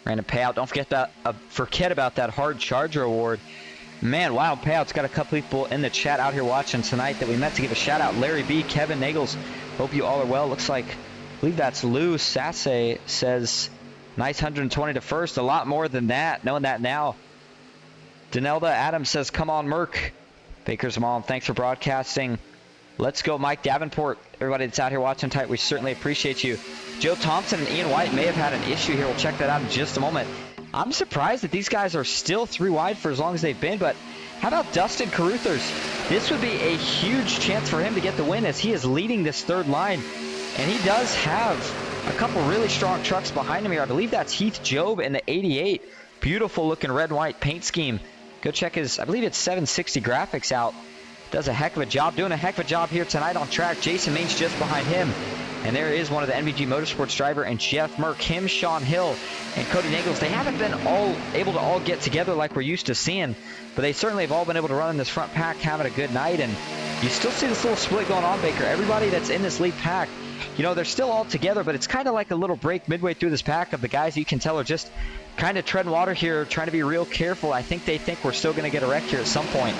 Random payout. Don't forget about that hard charger award. Man, wow, payouts. Got a couple people in the chat out here watching tonight that we meant to give a shout out. Larry B, Kevin Nagels, hope you all are well. Looks like, I believe that's Lou Sasse, says nice 120 to first. A lot more than that, knowing that now. Danelda Adams says, come on, Merc. Baker's mom, thanks for broadcasting. Let's go, Mike Davenport. Everybody that's out here watching tonight, we certainly appreciate you. Joe Thompson and Ian White may have had an issue here. We'll check that out in just a moment. I'm surprised that these guys are still 3 wide for as long as they've been, but how about Dustin Caruthers? This would be a huge chance for him to get the win, as he is leading this 3rd line, and he does have a couple really strong trucks behind him here. I believe that's Heath Job in the 88. Beautiful looking red and white paint scheme. Go check his, I believe it's 760 graphics out. Does a heck of a job, doing a heck of a job here tonight on track. Jason Main's just behind him. And there is one of the NBG Motorsports driver and Jeff Merck, him, Sean Hill, and Cody Nagels. They haven't been able to all get together like we're used to seeing, but they certainly have all been able to run in this front pack, having a good night. And you still see this little split going on, Baker. Everybody that's in this lead pack, you know, they're still all together, but it's kind of like a little break midway through this pack of the guys you can tell are just kind of treading water here, trying to be real careful. I think they think we're still going to get a wreck here at some point.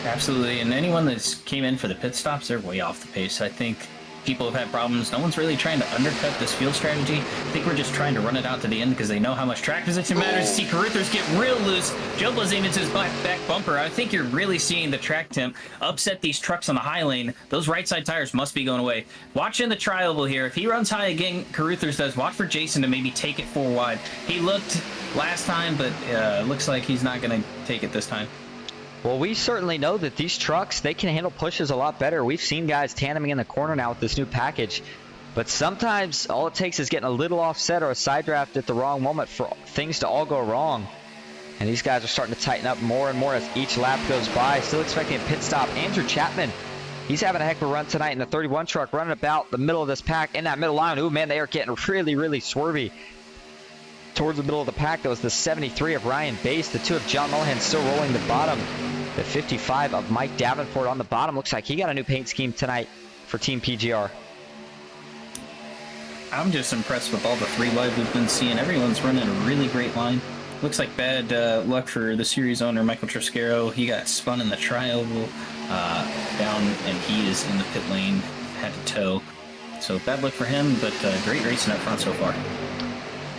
Absolutely, and anyone that's came in for the pit stops, they're way off the pace. I think people have had problems. No one's really trying to undercut this field strategy. I think we're just trying to run it out to the end because they know how much track position matters. See Caruthers get real loose. Joe blows aim into his back bumper. I think you're really seeing the track temp upset these trucks on the high lane. Those right side tires must be going away. Watch in the tri-oval here. If he runs high again, Caruthers does, watch for Jason to maybe take it 4 wide. He looked last time, but looks like he's not going to take it this time. Well, we certainly know that these trucks, they can handle pushes a lot better. We've seen guys tandeming in the corner now with this new package. But sometimes all it takes is getting a little offset or a side draft at the wrong moment for things to all go wrong. And these guys are starting to tighten up more and more as each lap goes by. Still expecting a pit stop. Andrew Chapman, he's having a heck of a run tonight in the 31 truck, running about the middle of this pack in that middle line. Ooh, man, they are getting really, really swervy towards the middle of the pack. That was the 73 of Ryan Bass. The 2 of John Mullihan still rolling the bottom. The 55 of Mike Davenport on the bottom. Looks like he got a new paint scheme tonight for Team PGR. I'm just impressed with all the 3 wide we've been seeing. Everyone's running a really great line. Looks like bad luck for the series owner, Michael Trascaro. He got spun in the tri-oval down, and he is in the pit lane, had to tow. So bad luck for him, but great racing up front so far.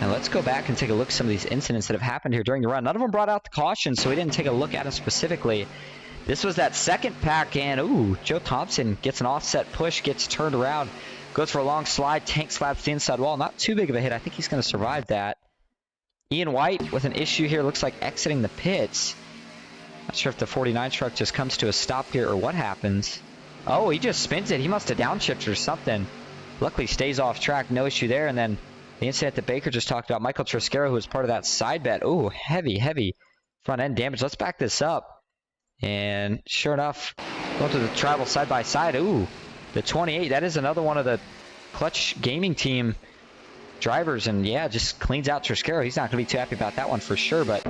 And let's go back and take a look at some of these incidents that have happened here during the run. None of them brought out the caution, so we didn't take a look at them specifically. This was that second pack, and ooh, Joe Thompson gets an offset push, gets turned around, goes for a long slide, tank slaps the inside wall. Not too big of a hit. I think he's going to survive that. Ian White with an issue here, looks like exiting the pits. Not sure if the 49 truck just comes to a stop here or what happens. Oh, he just spins it. He must have downshifted or something. Luckily stays off track, no issue there. And then the incident that Baker just talked about, Michael Trascaro, who was part of that side bet. Ooh, heavy front end damage. Let's back this up. And sure enough, going to the travel side by side. Ooh, the 28. That is another one of the Clutch Gaming Team drivers. And yeah, just cleans out Trascaro. He's not going to be too happy about that one for sure. But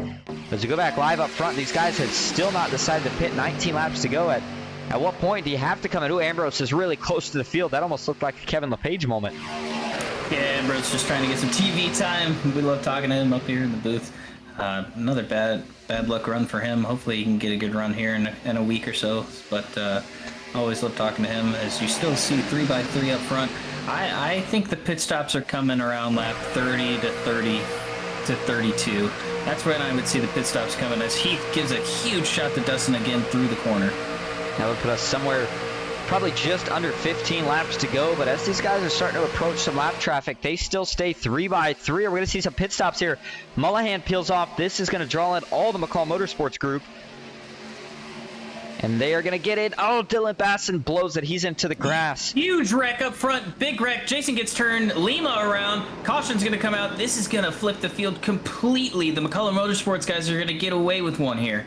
as we go back live up front, these guys had still not decided to pit. 19 laps to go. At what point do you have to come in? Ooh, Ambrose is really close to the field. That almost looked like a Kevin LePage moment. Yeah, Ambrose just trying to get some TV time. We love talking to him up here in the booth. Another bad luck run for him. Hopefully he can get a good run here in a week or so. But always love talking to him. As you still see 3x3 up front. I think the pit stops are coming around lap 30 to 32. That's when I would see the pit stops coming as Heath gives a huge shot to Dustin again through the corner. That would put us somewhere probably just under 15 laps to go, but as these guys are starting to approach some lap traffic, they still stay 3x3. We're going to see some pit stops here. Mullihan peels off. This is going to draw in all the McCall Motorsports group. And they are going to get it. Oh, Dylan Basson blows it. He's into the grass. Huge wreck up front. Big wreck. Jason gets turned. Lima around. Caution's going to come out. This is going to flip the field completely. The McCullough Motorsports guys are going to get away with one here.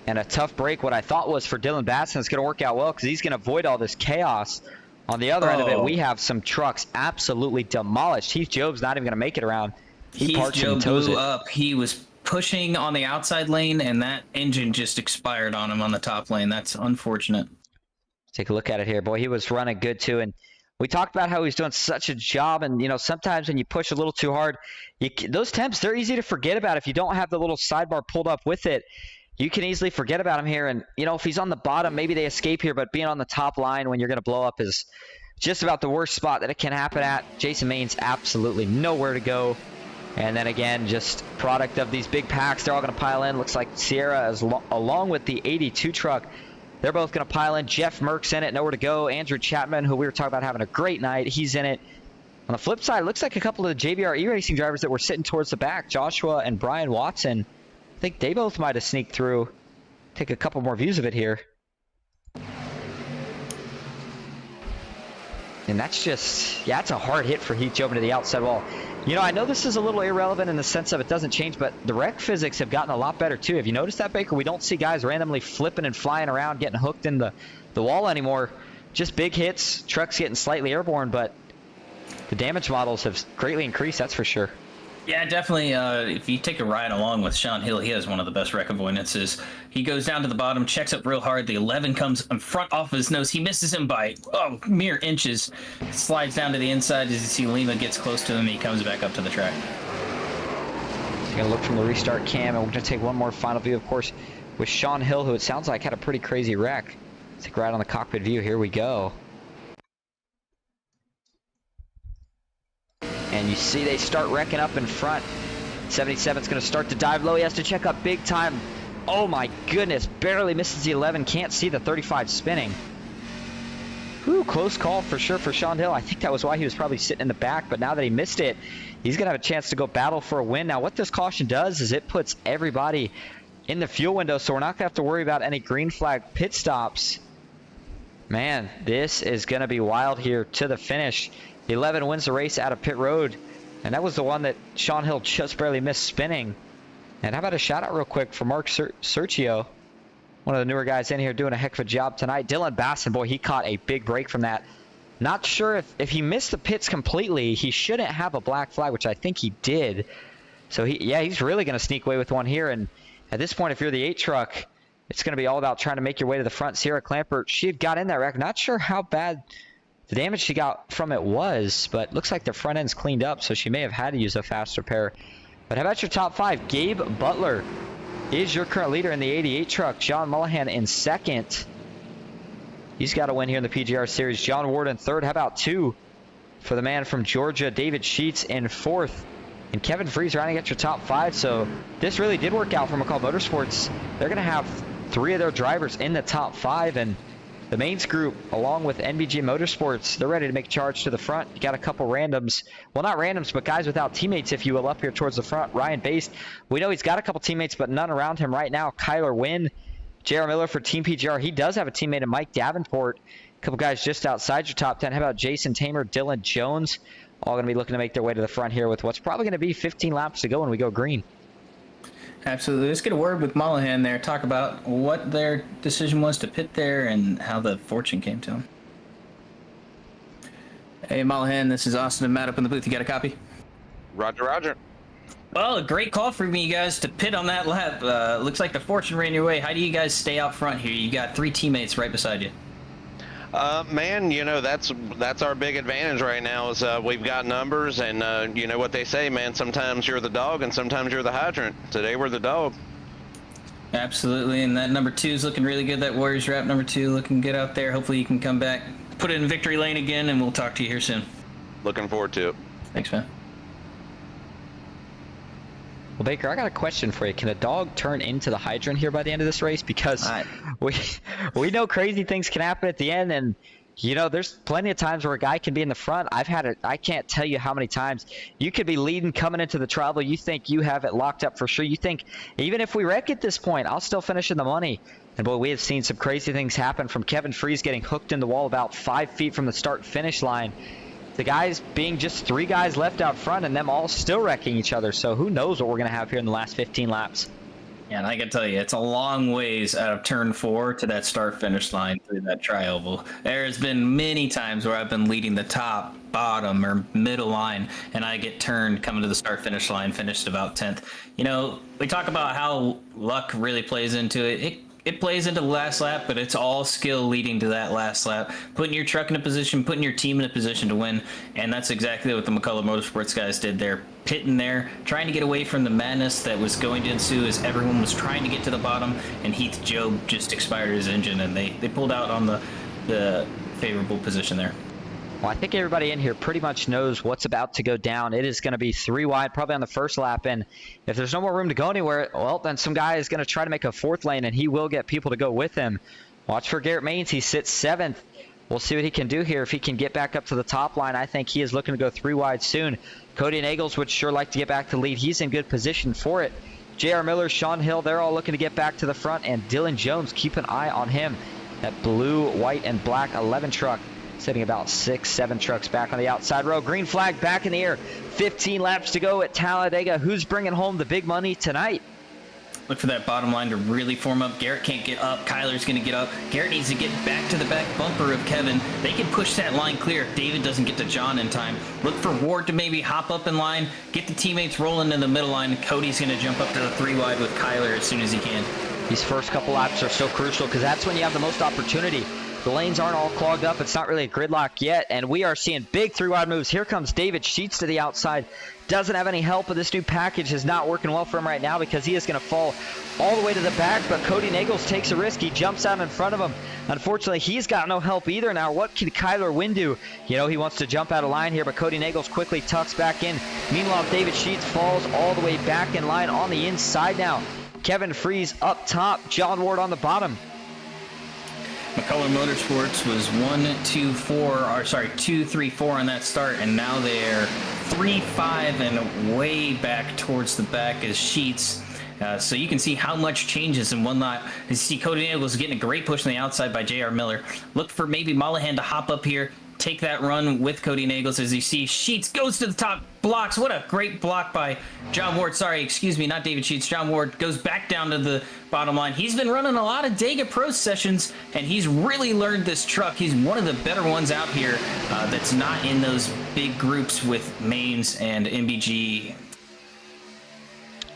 And a tough break, what I thought was for Dylan Basson, is going to work out well because he's going to avoid all this chaos. On the other end of it, we have some trucks absolutely demolished. Heath Job's not even going to make it around. Heath Job blew up. He was pushing on the outside lane, and that engine just expired on him on the top lane. That's unfortunate. Take a look at it here. Boy, he was running good, too. And we talked about how he's doing such a job. And, you know, sometimes when you push a little too hard, those temps, they're easy to forget about if you don't have the little sidebar pulled up with it. You can easily forget about him here. And, you know, if he's on the bottom, maybe they escape here. But being on the top line when you're going to blow up is just about the worst spot that it can happen at. Jason Main's absolutely nowhere to go. And then again, just product of these big packs. They're all going to pile in. Looks like Sierra, is along with the 82 truck, they're both going to pile in. Jeff Merck's in it, nowhere to go. Andrew Chapman, who we were talking about having a great night, he's in it. On the flip side, it looks like a couple of the JBR e-racing drivers that were sitting towards the back, Joshua and Brian Watson, I think they both might have sneaked through. Take a couple more views of it here. And that's just, yeah, it's a hard hit for Heath Job into the outside wall. You know, I know this is a little irrelevant in the sense of it doesn't change, but the wreck physics have gotten a lot better too. Have you noticed that, Baker? We don't see guys randomly flipping and flying around, getting hooked in the wall anymore. Just big hits, trucks getting slightly airborne, but the damage models have greatly increased, that's for sure. Yeah, definitely. If you take a ride along with Sean Hill, he has one of the best wreck avoidances. He goes down to the bottom, checks up real hard. The 11 comes in front off his nose. He misses him by, mere inches. Slides down to the inside as you see Lima gets close to him. He comes back up to the track. Taking a look from the restart cam, and we're going to take one more final view. Of course, with Sean Hill, who it sounds like had a pretty crazy wreck. Let's take a ride on the cockpit view. Here we go. And you see they start wrecking up in front. 77's going to start to dive low. He has to check up big time. Oh my goodness, barely misses the 11. Can't see the 35 spinning. Whew, close call for sure for Sean Hill. I think that was why he was probably sitting in the back, but now that he missed it, he's going to have a chance to go battle for a win. Now, what this caution does is it puts everybody in the fuel window, so we're not going to have to worry about any green flag pit stops. Man, this is going to be wild here to the finish. The 11 wins the race out of pit road, and that was the one that Sean Hill just barely missed spinning. And how about a shout out real quick for Mark Sergio, one of the newer guys in here doing a heck of a job tonight. Dylan Basson, boy, he caught a big break from that. Not sure if he missed the pits completely, he shouldn't have a black flag, which I think he did. So he's really going to sneak away with one here. And at this point, if you're the 8 truck, it's going to be all about trying to make your way to the front. Sierra Clamper, she had got in that wreck. Not sure how bad the damage she got from it was, but looks like the front end's cleaned up, so she may have had to use a fast repair. But how about your top 5? Gabe Butler is your current leader in the 88 truck. John Mullahan in second. He's got a win here in the PGR Series. John Ward in third. How about 2 for the man from Georgia, David Sheets in fourth. And Kevin Freeze rounding out your top 5. So this really did work out for McCall Motorsports. They're going to have 3 of their drivers in the top 5. And the mains group, along with NBG Motorsports, they're ready to make a charge to the front. You got a couple randoms. Well, not randoms, but guys without teammates, if you will, up here towards the front. Ryan Baste, we know he's got a couple teammates, but none around him right now. Kyler Wynn, J.R. Miller for Team PGR. He does have a teammate in Mike Davenport. A couple guys just outside your top 10. How about Jason Tamer, Dylan Jones? All going to be looking to make their way to the front here with what's probably going to be 15 laps to go when we go green. Absolutely. Let's get a word with Mullahan there. Talk about what their decision was to pit there and how the fortune came to him. Hey, Mullahan, this is Austin and Matt up in the booth. You got a copy? Roger, roger. Well, a great call from you guys to pit on that lap. Looks like the fortune ran your way. How do you guys stay out front here? You got 3 teammates right beside you. Man, you know, that's our big advantage right now is we've got numbers, and you know what they say, man, sometimes you're the dog and sometimes you're the hydrant. Today we're the dog. Absolutely, and that number 2 is looking really good. That Warriors wrap number 2 looking good out there. Hopefully you can come back, put it in victory lane again, and we'll talk to you here soon. Looking forward to it. Thanks, man. Well, Baker, I got a question for you. Can a dog turn into the hydrant here by the end of this race? Because we know crazy things can happen at the end, and you know there's plenty of times where a guy can be in the front. I've had it. I can't tell you how many times you could be leading coming into the tribal. You think you have it locked up for sure. You think even if we wreck at this point, I'll still finish in the money. And boy, we have seen some crazy things happen, from Kevin Freeze getting hooked in the wall about 5 feet from the start-finish line. The guys being just 3 guys left out front and them all still wrecking each other. So who knows what we're going to have here in the last 15 laps. Yeah, and I can tell you, it's a long ways out of turn 4 to that start-finish line through that tri-oval. There's been many times where I've been leading the top, bottom, or middle line, and I get turned coming to the start-finish line, finished about 10th. You know, we talk about how luck really plays into it. It plays into the last lap, but it's all skill leading to that last lap. Putting your truck in a position, putting your team in a position to win, and that's exactly what the McCullough Motorsports guys did there. Pitting there, trying to get away from the madness that was going to ensue as everyone was trying to get to the bottom, and Heath Job just expired his engine, and they pulled out on the favorable position there. Well, I think everybody in here pretty much knows what's about to go down. It is going to be 3 wide, probably on the first lap. And if there's no more room to go anywhere, well, then some guy is going to try to make a 4th lane, and he will get people to go with him. Watch for Garrett Maines. He sits 7th. We'll see what he can do here. If he can get back up to the top line, I think he is looking to go 3 wide soon. Cody Nagels would sure like to get back to lead. He's in good position for it. J.R. Miller, Sean Hill, they're all looking to get back to the front. And Dylan Jones, keep an eye on him. That blue, white, and black 11 truck. Sitting about 6, 7 trucks back on the outside row. Green flag back in the air. 15 laps to go at Talladega. Who's bringing home the big money tonight? Look for that bottom line to really form up. Garrett can't get up. Kyler's going to get up. Garrett needs to get back to the back bumper of Kevin. They can push that line clear if David doesn't get to John in time. Look for Ward to maybe hop up in line, get the teammates rolling in the middle line. Cody's going to jump up to the 3 wide with Kyler as soon as he can. These first couple laps are so crucial because that's when you have the most opportunity. The lanes aren't all clogged up. It's not really a gridlock yet, and we are seeing big 3-wide moves. Here comes David Sheets to the outside. Doesn't have any help, but this new package is not working well for him right now because he is going to fall all the way to the back, but Cody Nagels takes a risk. He jumps out in front of him. Unfortunately, he's got no help either now. What can Kyler Wynn do? You know, he wants to jump out of line here, but Cody Nagels quickly tucks back in. Meanwhile, David Sheets falls all the way back in line on the inside now. Kevin Freeze up top, John Ward on the bottom. McCullough Motorsports was 2, 3, 4 on that start, and now they're 3, 5 and way back towards the back as Sheets. So you can see how much changes in one lap. You see Cody Nagels getting a great push on the outside by J.R. Miller. Look for maybe Mollahan to hop up here, take that run with Cody Nagels. As you see, Sheets goes to the top, blocks. What a great block by John Ward. Sorry, excuse me, not David Sheets. John Ward goes back down to the bottom line. He's been running a lot of Dega Pro sessions, and he's really learned this truck. He's one of the better ones out here that's not in those big groups with Mains and MBG.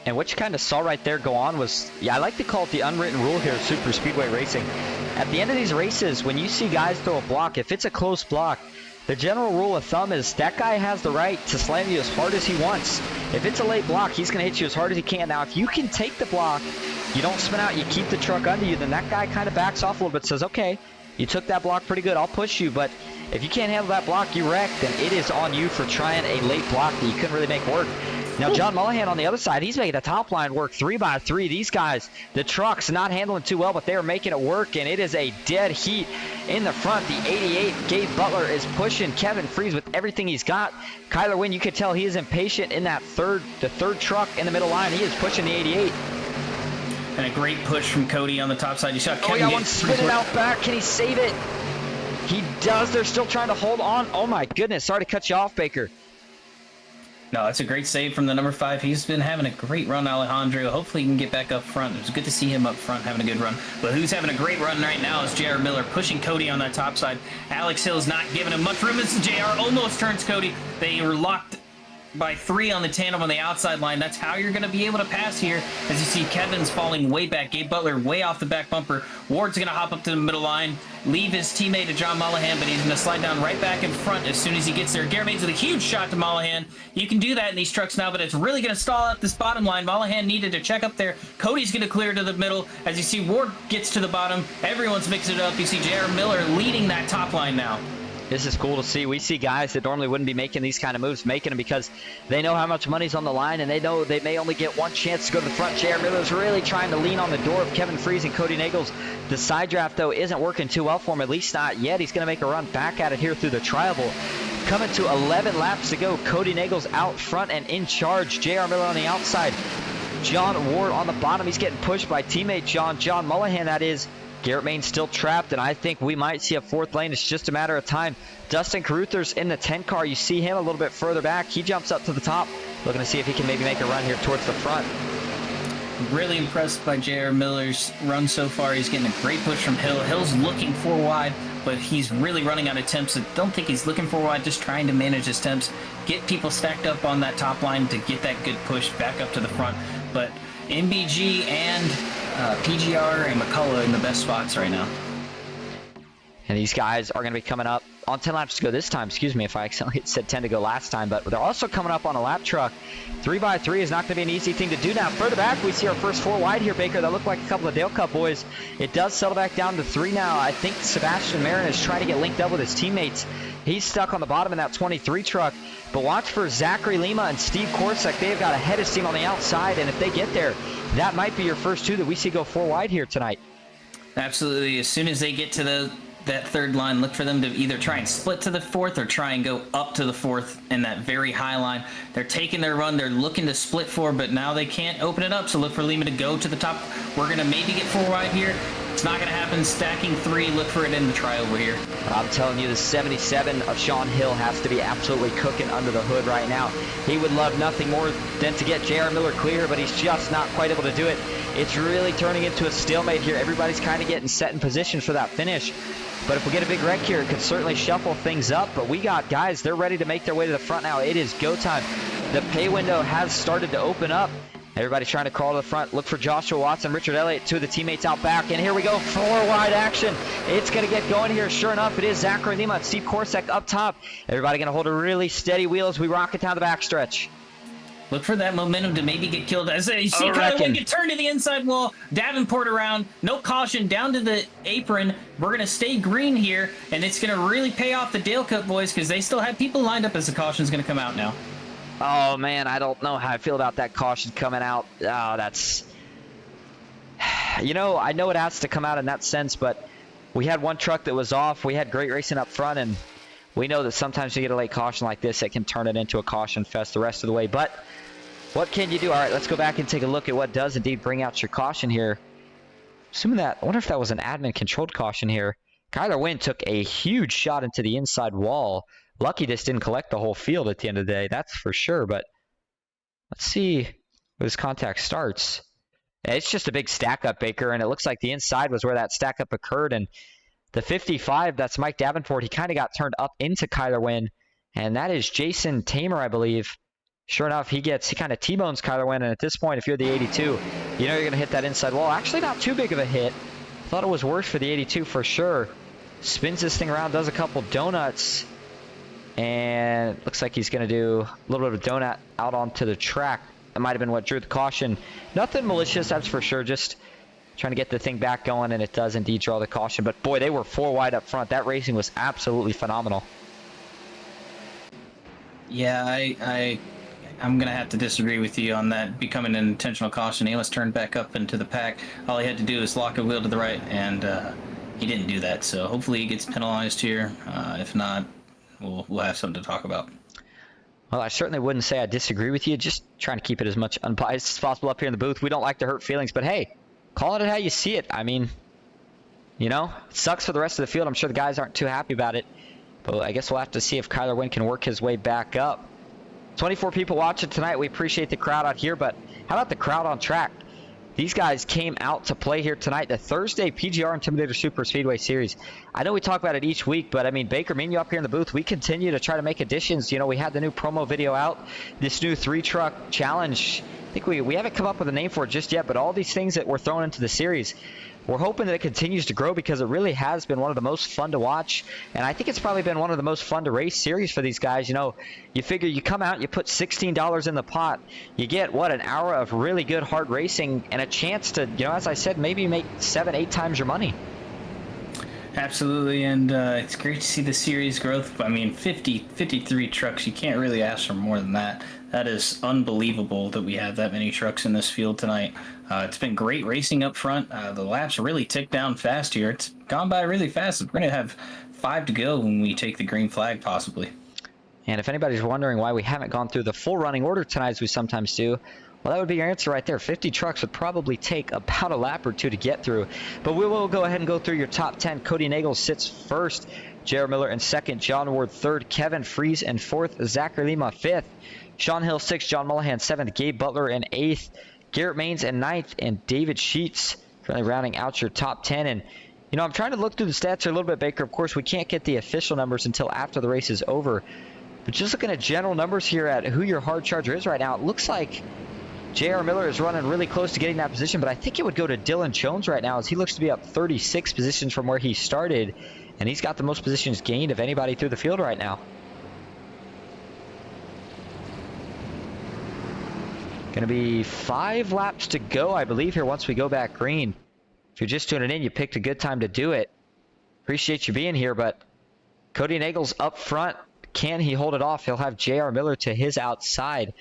And what you kind of saw right there go on was, I like to call it the unwritten rule here of super speedway racing. At the end of these races, when you see guys throw a block, if it's a close block, the general rule of thumb is that guy has the right to slam you as hard as he wants. If it's a late block, he's going to hit you as hard as he can. Now, if you can take the block, you don't spin out, you keep the truck under you, then that guy kind of backs off a little bit, says, okay, you took that block pretty good, I'll push you, but if you can't handle that block, you wreck, then it is on you for trying a late block that you couldn't really make work. Now, John Mollahan on the other side, he's making the top line work 3x3. These guys, the truck's not handling too well, but they're making it work, and it is a dead heat in the front. The 88, Gabe Butler, is pushing Kevin Freeze with everything he's got. Kyler Wynn, you could tell he is impatient in that third truck in the middle line. He is pushing the 88. And a great push from Cody on the top side. You saw Kevin got one spinning out back. Can he save it? He does. They're still trying to hold on. Oh, my goodness. Sorry to cut you off, Baker. No, it's a great save from the number 5. He's been having a great run, Alejandro. Hopefully he can get back up front. It was good to see him up front having a good run. But who's having a great run right now is J.R. Miller pushing Cody on that top side. Alex Hill's not giving him much room. This is J.R. almost turns Cody. They were locked by 3 on the tandem on the outside line. That's how you're going to be able to pass here. As you see, Kevin's falling way back. Gabe Butler way off the back bumper. Ward's going to hop up to the middle line, leave his teammate to John Mollahan, but he's going to slide down right back in front as soon as he gets there. Garrett Maines with a huge shot to Mollahan. You can do that in these trucks now, but it's really going to stall out this bottom line. Mollahan needed to check up there. Cody's going to clear to the middle. As you see, Ward gets to the bottom. Everyone's mixing it up. You see J.R. Miller leading that top line now. This is cool to see. We see guys that normally wouldn't be making these kind of moves making them because they know how much money's on the line and they know they may only get one chance to go to the front. J.R. Miller's really trying to lean on the door of Kevin Freeze and Cody Nagels. The side draft, though, isn't working too well for him, at least not yet. He's going to make a run back at it here through the tribal. Coming to 11 laps to go. Cody Nagels out front and in charge. J.R. Miller on the outside. John Ward on the bottom. He's getting pushed by teammate John Mollahan, that is. Garrett Maines still trapped, and I think we might see a 4th lane. It's just a matter of time. Dustin Carruthers in the 10 car. You see him a little bit further back. He jumps up to the top, looking to see if he can maybe make a run here towards the front. Really impressed by J.R. Miller's run so far. He's getting a great push from Hill. Hill's looking 4 wide, but he's really running out of temps. I don't think he's looking 4 wide, just trying to manage his temps, get people stacked up on that top line to get that good push back up to the front. But MBG and PGR and McCullough in the best spots right now. And these guys are going to be coming up on 10 laps to go this time. Excuse me if I accidentally said 10 to go last time, but they're also coming up on a lap truck. 3x3 is not going to be an easy thing to do. Now, further back, we see our first 4 wide here, Baker. That look like a couple of Dale Cup boys. It does settle back down to 3 now. I think Sebastian Marin is trying to get linked up with his teammates. He's stuck on the bottom in that 23 truck. But watch for Zachary Lima and Steve Korsak. They've got a head of steam on the outside, and if they get there, that might be your first 2 that we see go 4 wide here tonight. Absolutely. As soon as they get to that 3rd line, look for them to either try and split to the 4th or try and go up to the 4th in that very high line. They're taking their run. They're looking to split 4, but now they can't open it up, so look for Lima to go to the top. We're going to maybe get 4 wide here. It's not going to happen. Stacking 3, look for it in the trioval here. I'm telling you, the 77 of Sean Hill has to be absolutely cooking under the hood right now. He would love nothing more than to get J.R. Miller clear, but he's just not quite able to do it. It's really turning into a stalemate here. Everybody's kind of getting set in position for that finish. But if we get a big wreck here, it could certainly shuffle things up. But we got guys, they're ready to make their way to the front now. It is go time. The pay window has started to open up. Everybody's trying to crawl to the front. Look for Joshua Watson, Richard Elliott, two of the teammates out back. And here we go, 4 wide action. It's going to get going here. Sure enough, it is Zachary Lima and Steve Korsak up top. Everybody going to hold a really steady wheel as we rock it down the backstretch. Look for that momentum to maybe get killed. As you see Kyler Wynn get turned to the inside wall. Davenport around. No caution. Down to the apron. We're going to stay green here, and it's going to really pay off the Dale Cup boys because they still have people lined up as the caution's going to come out now. Oh, man, I don't know how I feel about that caution coming out. Oh, that's... You know, I know it has to come out in that sense, but we had one truck that was off. We had great racing up front, and we know that sometimes you get a late caution like this, it can turn it into a caution fest the rest of the way. But what can you do? All right, let's go back and take a look at what does indeed bring out your caution here. Assuming that, I wonder if that was an admin-controlled caution here. Kyler Wynn took a huge shot into the inside wall. Lucky this didn't collect the whole field at the end of the day, that's for sure. But let's see where this contact starts. It's just a big stack up, Baker, and it looks like the inside was where that stack up occurred. And the 55, that's Mike Davenport, he kind of got turned up into Kyler Wynn, and that is Jason Tamer, I believe. Sure enough, he kind of T-bones Kyler Wynn, and at this point, if you're the 82, you know you're going to hit that inside wall. Actually, not too big of a hit. Thought it was worse for the 82 for sure. Spins this thing around, does a couple donuts, and it looks like he's going to do a little bit of a donut out onto the track. That might have been what drew the caution. Nothing malicious, that's for sure. Just trying to get the thing back going, and it does indeed draw the caution. But boy, they were 4 wide up front. That racing was absolutely phenomenal. Yeah, I'm going to have to disagree with you on that becoming an intentional caution. He was turned back up into the pack. All he had to do was lock a wheel to the right, and he didn't do that. So hopefully he gets penalized here. If not, we'll have something to talk about. Well, I certainly wouldn't say I disagree with you. Just trying to keep it as much unbiased as possible up here in the booth. We don't like to hurt feelings, but hey, call it how you see it. I mean, you know, it sucks for the rest of the field. I'm sure the guys aren't too happy about it. But I guess we'll have to see if Kyler Wynn can work his way back up. 24 people watching tonight. We appreciate the crowd out here, but how about the crowd on track? These guys came out to play here tonight, the Thursday PGR Intimidator Superspeedway Series. I know we talk about it each week, but I mean, Baker, me and you up here in the booth, we continue to try to make additions. You know, we had the new promo video out, this new 3-truck challenge. I think we haven't come up with a name for it just yet, but all these things that we're throwing into the series, we're hoping that it continues to grow because it really has been one of the most fun to watch. And I think it's probably been one of the most fun to race series for these guys. You know, you figure you come out, you put $16 in the pot, you get, what, an hour of really good hard racing and a chance to, you know, as I said, maybe make 7-8 times your money. Absolutely, and it's great to see the series growth. I mean, 53 trucks, you can't really ask for more than that. That is unbelievable that we have that many trucks in this field tonight. It's been great racing up front. The laps really ticked down fast here. It's gone by really fast. We're going to have 5 to go when we take the green flag, possibly. And if anybody's wondering why we haven't gone through the full running order tonight as we sometimes do, well, that would be your answer right there. 50 trucks would probably take about a lap or 2 to get through. But we will go ahead and go through your top 10. Cody Nagel sits first. J.R. Miller in second. John Ward third. Kevin Fries in fourth. Zachary Lima fifth. Sean Hill sixth. John Mullahan seventh. Gabe Butler in eighth. Garrett Maines in ninth. And David Sheets currently rounding out your top 10. And, you know, I'm trying to look through the stats here a little bit, Baker. Of course, we can't get the official numbers until after the race is over. But just looking at general numbers here at who your hard charger is right now, it looks like J.R. Miller is running really close to getting that position, but I think it would go to Dylan Jones right now as he looks to be up 36 positions from where he started, and he's got the most positions gained of anybody through the field right now. Going to be 5 laps to go, I believe, here once we go back green. If you're just tuning in, you picked a good time to do it. Appreciate you being here, but Cody Nagel's up front. Can he hold it off? He'll have J.R. Miller to his outside.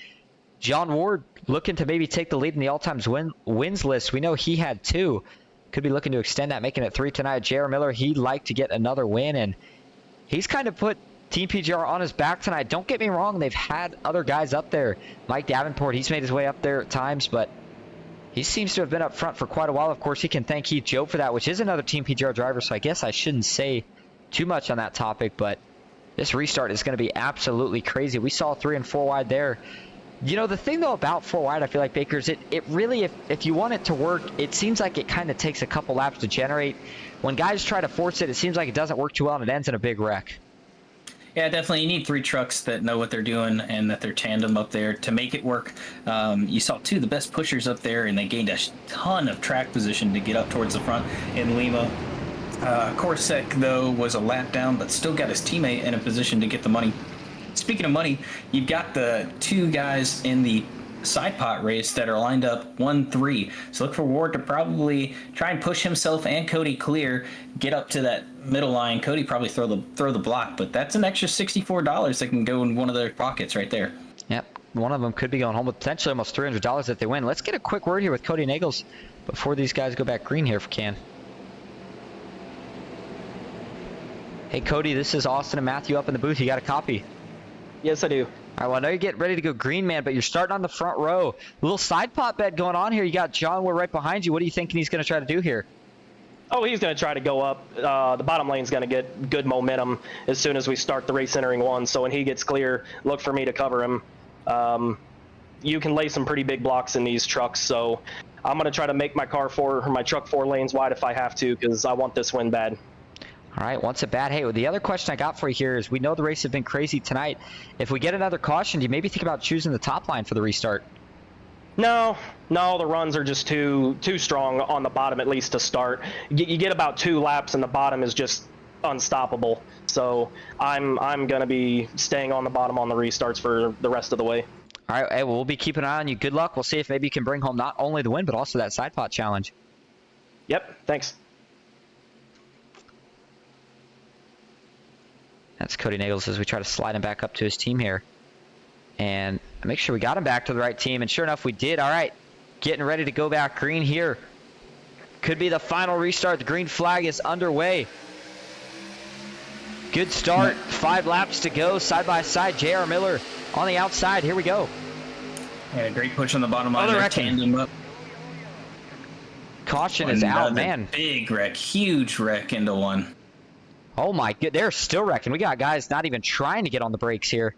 John Ward looking to maybe take the lead in the all-times wins list. We know he had 2. Could be looking to extend that, making it 3 tonight. J.R. Miller, he'd like to get another win, and he's kind of put Team PGR on his back tonight. Don't get me wrong, they've had other guys up there. Mike Davenport, he's made his way up there at times, but he seems to have been up front for quite a while. Of course, he can thank Heath Joe for that, which is another Team PGR driver, so I guess I shouldn't say too much on that topic, but this restart is going to be absolutely crazy. We saw 3 and 4 wide there. You know, the thing, though, about 4 wide, I feel like, Baker, is it really, if you want it to work, it seems like it kind of takes a couple laps to generate. When guys try to force it, it seems like it doesn't work too well, and it ends in a big wreck. Yeah, definitely. You need 3 trucks that know what they're doing and that they're tandem up there to make it work. You saw 2 of the best pushers up there, and they gained a ton of track position to get up towards the front in Lima. Corsic, though, was a lap down, but still got his teammate in a position to get the money. Speaking of money, you've got the 2 guys in the side pot race that are lined up 1-3. So look for Ward to probably try and push himself and Cody clear, get up to that middle line. Cody probably throw the block, but that's an extra $64 that can go in one of their pockets right there. Yep, one of them could be going home with potentially almost $300 if they win. Let's get a quick word here with Cody Nagels before these guys go back green here if we can. Hey Cody, this is Austin and Matthew up in the booth. You got a copy? Yes, I do. All right, well, I know you're getting ready to go green, man, but you're starting on the front row. A little side pot bet going on here. You got John Ware right behind you. What are you thinking he's going to try to do here? Oh, he's going to try to go up. The bottom lane's going to get good momentum as soon as we start the race entering 1. So when he gets clear, look for me to cover him. You can lay some pretty big blocks in these trucks, so I'm going to try to make my truck 4 lanes wide if I have to, because I want this win bad. All right, once a bad. Hey, the other question I got for you here is we know the race has been crazy tonight. If we get another caution, do you maybe think about choosing the top line for the restart? No, the runs are just too strong on the bottom, at least to start. You get about 2 laps, and the bottom is just unstoppable. So I'm going to be staying on the bottom on the restarts for the rest of the way. All right, hey, well, we'll be keeping an eye on you. Good luck. We'll see if maybe you can bring home not only the win, but also that side pot challenge. Yep, thanks. That's Cody Nagels as we try to slide him back up to his team here. And make sure we got him back to the right team. And sure enough, we did. All right, getting ready to go back green here. Could be the final restart. The green flag is underway. Good start. 5 laps to go. Side by side. J.R. Miller on the outside. Here we go. Yeah, great push on the bottom line. Another Tandem up. Caution is out, man. Big wreck. Huge wreck into 1. Oh my god, they're still wrecking. We got guys not even trying to get on the brakes here.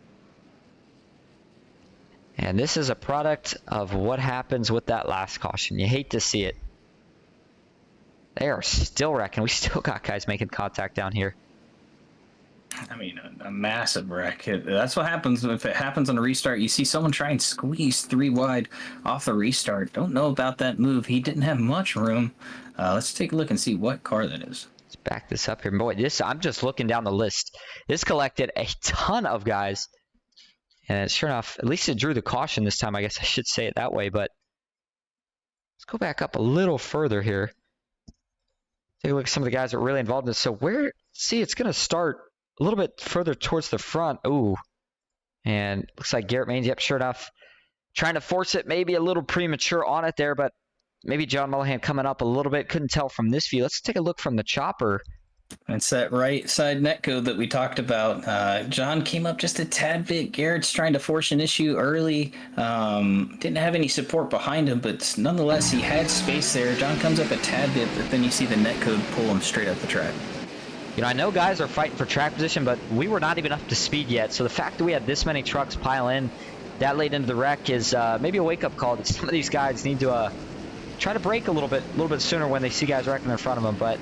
And this is a product of what happens with that last caution. You hate to see it. They are still wrecking. We still got guys making contact down here. I mean, a massive wreck. That's what happens if it happens on a restart. You see someone try and squeeze 3 wide off the restart. Don't know about that move. He didn't have much room. Let's take a look and see what car that is. Back this up here. Boy, I'm just looking down the list. This collected a ton of guys. And sure enough, at least it drew the caution this time. I guess I should say it that way. But let's go back up a little further here. Take a look at some of the guys that are really involved in this. So see, it's going to start a little bit further towards the front. Ooh. And looks like Garrett Maines, yep, sure enough, trying to force it. Maybe a little premature on it there, but maybe John Mullihan coming up a little bit. Couldn't tell from this view. Let's take a look from the chopper. It's that right side netcode that we talked about. John came up just a tad bit. Garrett's trying to force an issue early. Didn't have any support behind him, but nonetheless, he had space there. John comes up a tad bit, but then you see the netcode pull him straight up the track. You know, I know guys are fighting for track position, but we were not even up to speed yet. So the fact that we had this many trucks pile in that late into the wreck is maybe a wake-up call that some of these guys need to try to brake a little bit sooner when they see guys wrecking in front of them. But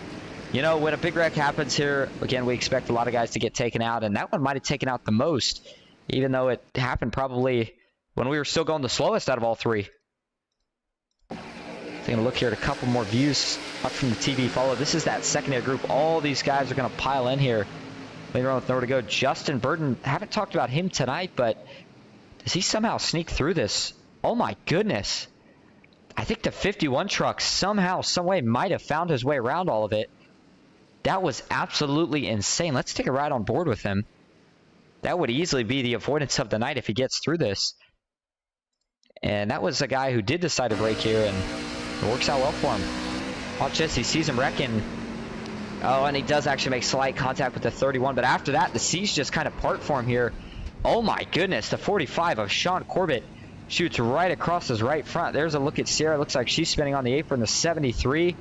you know, when a big wreck happens here, again, we expect a lot of guys to get taken out, and that one might have taken out the most, even though it happened probably when we were still going the slowest out of all 3. Taking a look here at a couple more views up from the TV follow. This is that secondary group. All these guys are going to pile in here later on with nowhere to go. Justin Burton, haven't talked about him tonight, but does he somehow sneak through this? Oh my goodness. I think the 51 truck somehow, some way might have found his way around all of it. That was absolutely insane. Let's take a ride on board with him. That would easily be the avoidance of the night if he gets through this. And that was a guy who did decide to brake here, and it works out well for him. Watch this, he sees him wrecking. Oh, and he does actually make slight contact with the 31, but after that, the seas just kind of part for him here. Oh my goodness, the 45 of Sean Corbett shoots right across his right front. There's a look at Sierra. Looks like she's spinning on the apron. The 73. I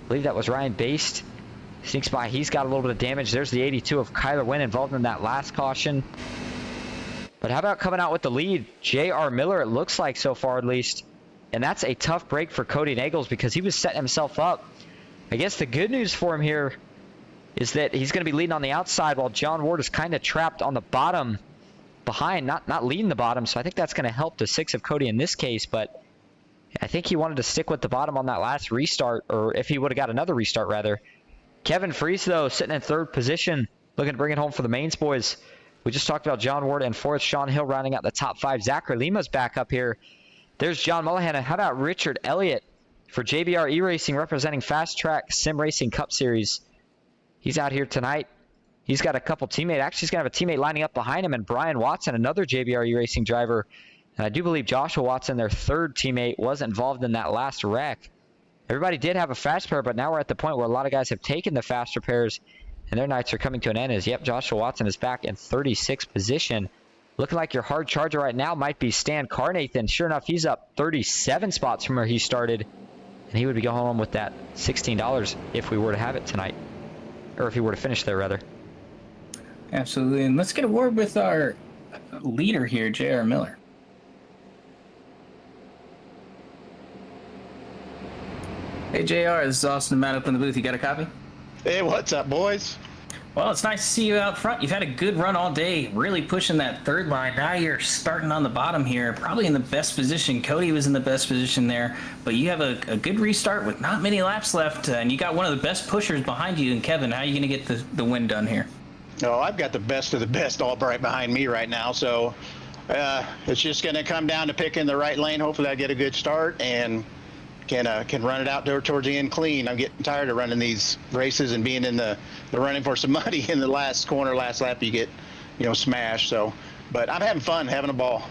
believe that was Ryan Baste. Sneaks by. He's got a little bit of damage. There's the 82 of Kyler Wynn involved in that last caution. But how about coming out with the lead? J.R. Miller, it looks like so far at least. And that's a tough break for Cody Nagels because he was setting himself up. I guess the good news for him here is that he's going to be leading on the outside while John Ward is kind of trapped on the bottom behind, not leading the bottom. So I think that's going to help the 6 of Cody in this case, but I think he wanted to stick with the bottom on that last restart, or if he would have got another restart, rather. Kevin Fries, though, sitting in 3rd position, looking to bring it home for the mains boys. We just talked about John Ward and 4th, Sean Hill rounding out the top 5. Zachary Lima's back up here. There's John Mullihan. And how about Richard Elliott for JBR E-Racing, representing Fast Track Sim Racing Cup Series? He's out here tonight. He's got a couple teammates. Actually, he's going to have a teammate lining up behind him, and Brian Watson, another JBR E-Racing driver. And I do believe Joshua Watson, their 3rd teammate, was involved in that last wreck. Everybody did have a fast pair, but now we're at the point where a lot of guys have taken the fast repairs, and their nights are coming to an end. As, yep, Joshua Watson is back in 36th position. Looking like your hard charger right now might be Stan Carnathan. Sure enough, he's up 37 spots from where he started, and he would be going home with that $16 if we were to have it tonight. Or if he were to finish there, rather. Absolutely. And let's get a word with our leader here, J.R. Miller. Hey, JR, this is Austin Matt up in the booth. You got a copy? Hey, what's up, boys? Well, it's nice to see you out front. You've had a good run all day, really pushing that 3rd line. Now you're starting on the bottom here, probably in the best position. Cody was in the best position there, but you have a good restart with not many laps left, and you got one of the best pushers behind you. And Kevin, how are you going to get the win done here? Oh, I've got the best of the best all right behind me right now, so it's just going to come down to picking the right lane. Hopefully I get a good start and can run it out there towards the end clean. I'm getting tired of running these races and being in the running for some money in the last corner, last lap. You get, smashed. So, but I'm having fun, having a ball.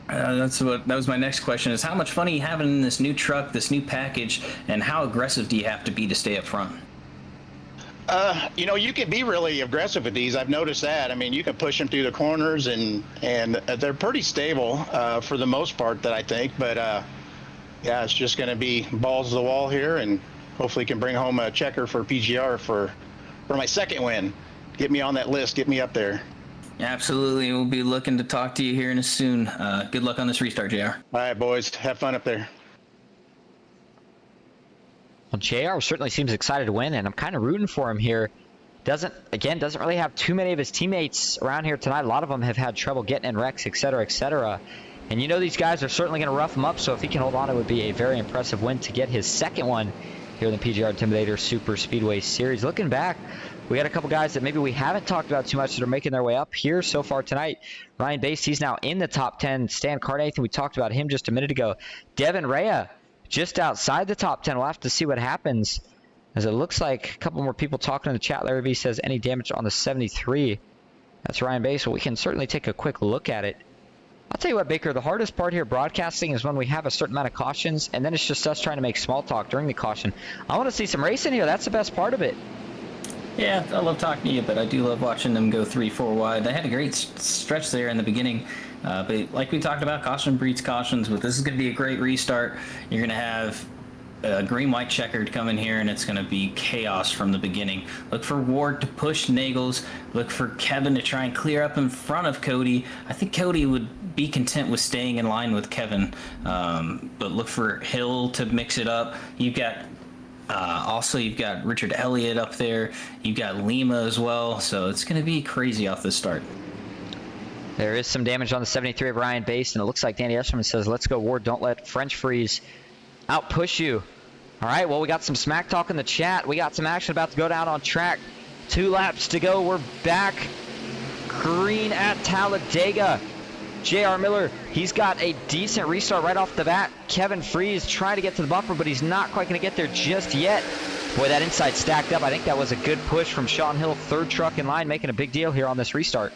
That was my next question: is how much fun are you having in this new truck, this new package, and how aggressive do you have to be to stay up front? You can be really aggressive with these. I've noticed that. I mean, you can push them through the corners, and they're pretty stable for the most part, that I think. But yeah, it's just going to be balls to the wall here, and hopefully can bring home a checker for PGR for my 2nd win. Get me on that list. Get me up there. Absolutely. We'll be looking to talk to you here in a soon. Good luck on this restart, JR. All right, boys. Have fun up there. Well, JR certainly seems excited to win, and I'm kind of rooting for him here. Doesn't really have too many of his teammates around here tonight. A lot of them have had trouble getting in wrecks, etc., etc. And these guys are certainly going to rough him up, so if he can hold on, it would be a very impressive win to get his 2nd one here in the PGR Intimidator Super Speedway Series. Looking back, we got a couple guys that maybe we haven't talked about too much that are making their way up here so far tonight. Ryan Bass, he's now in the top 10. Stan Carnathan, we talked about him just a minute ago. Devin Rea, just outside the top 10. We'll have to see what happens, as it looks like a couple more people talking in the chat. Larry V says, any damage on the 73. That's Ryan Bass. Well, we can certainly take a quick look at it. I'll tell you what, Baker, the hardest part here broadcasting is when we have a certain amount of cautions, and then it's just us trying to make small talk during the caution. I want to see some racing here. That's the best part of it. Yeah, I love talking to you, but I do love watching them go 3-4 wide. They had a great stretch there in the beginning, but like we talked about, caution breeds cautions, but this is going to be a great restart. You're going to have green-white checkered come in here, and it's going to be chaos from the beginning. Look for Ward to push Nagels. Look for Kevin to try and clear up in front of Cody. I think Cody would be content with staying in line with Kevin, but look for Hill to mix it up. You've got Richard Elliott up there. You've got Lima as well, so it's going to be crazy off the start. There is some damage on the 73 of Ryan Bass, and it looks like Danny Escherman says, let's go, Ward. Don't let French Freeze outpush you. All right, well, we got some smack talk in the chat. We got some action about to go down on track. 2 laps to go. We're back green at Talladega. J.R. Miller, he's got a decent restart right off the bat. Kevin Fries trying to get to the bumper, but he's not quite going to get there just yet. Boy, that inside stacked up. I think that was a good push from Sean Hill, 3rd truck in line, making a big deal here on this restart.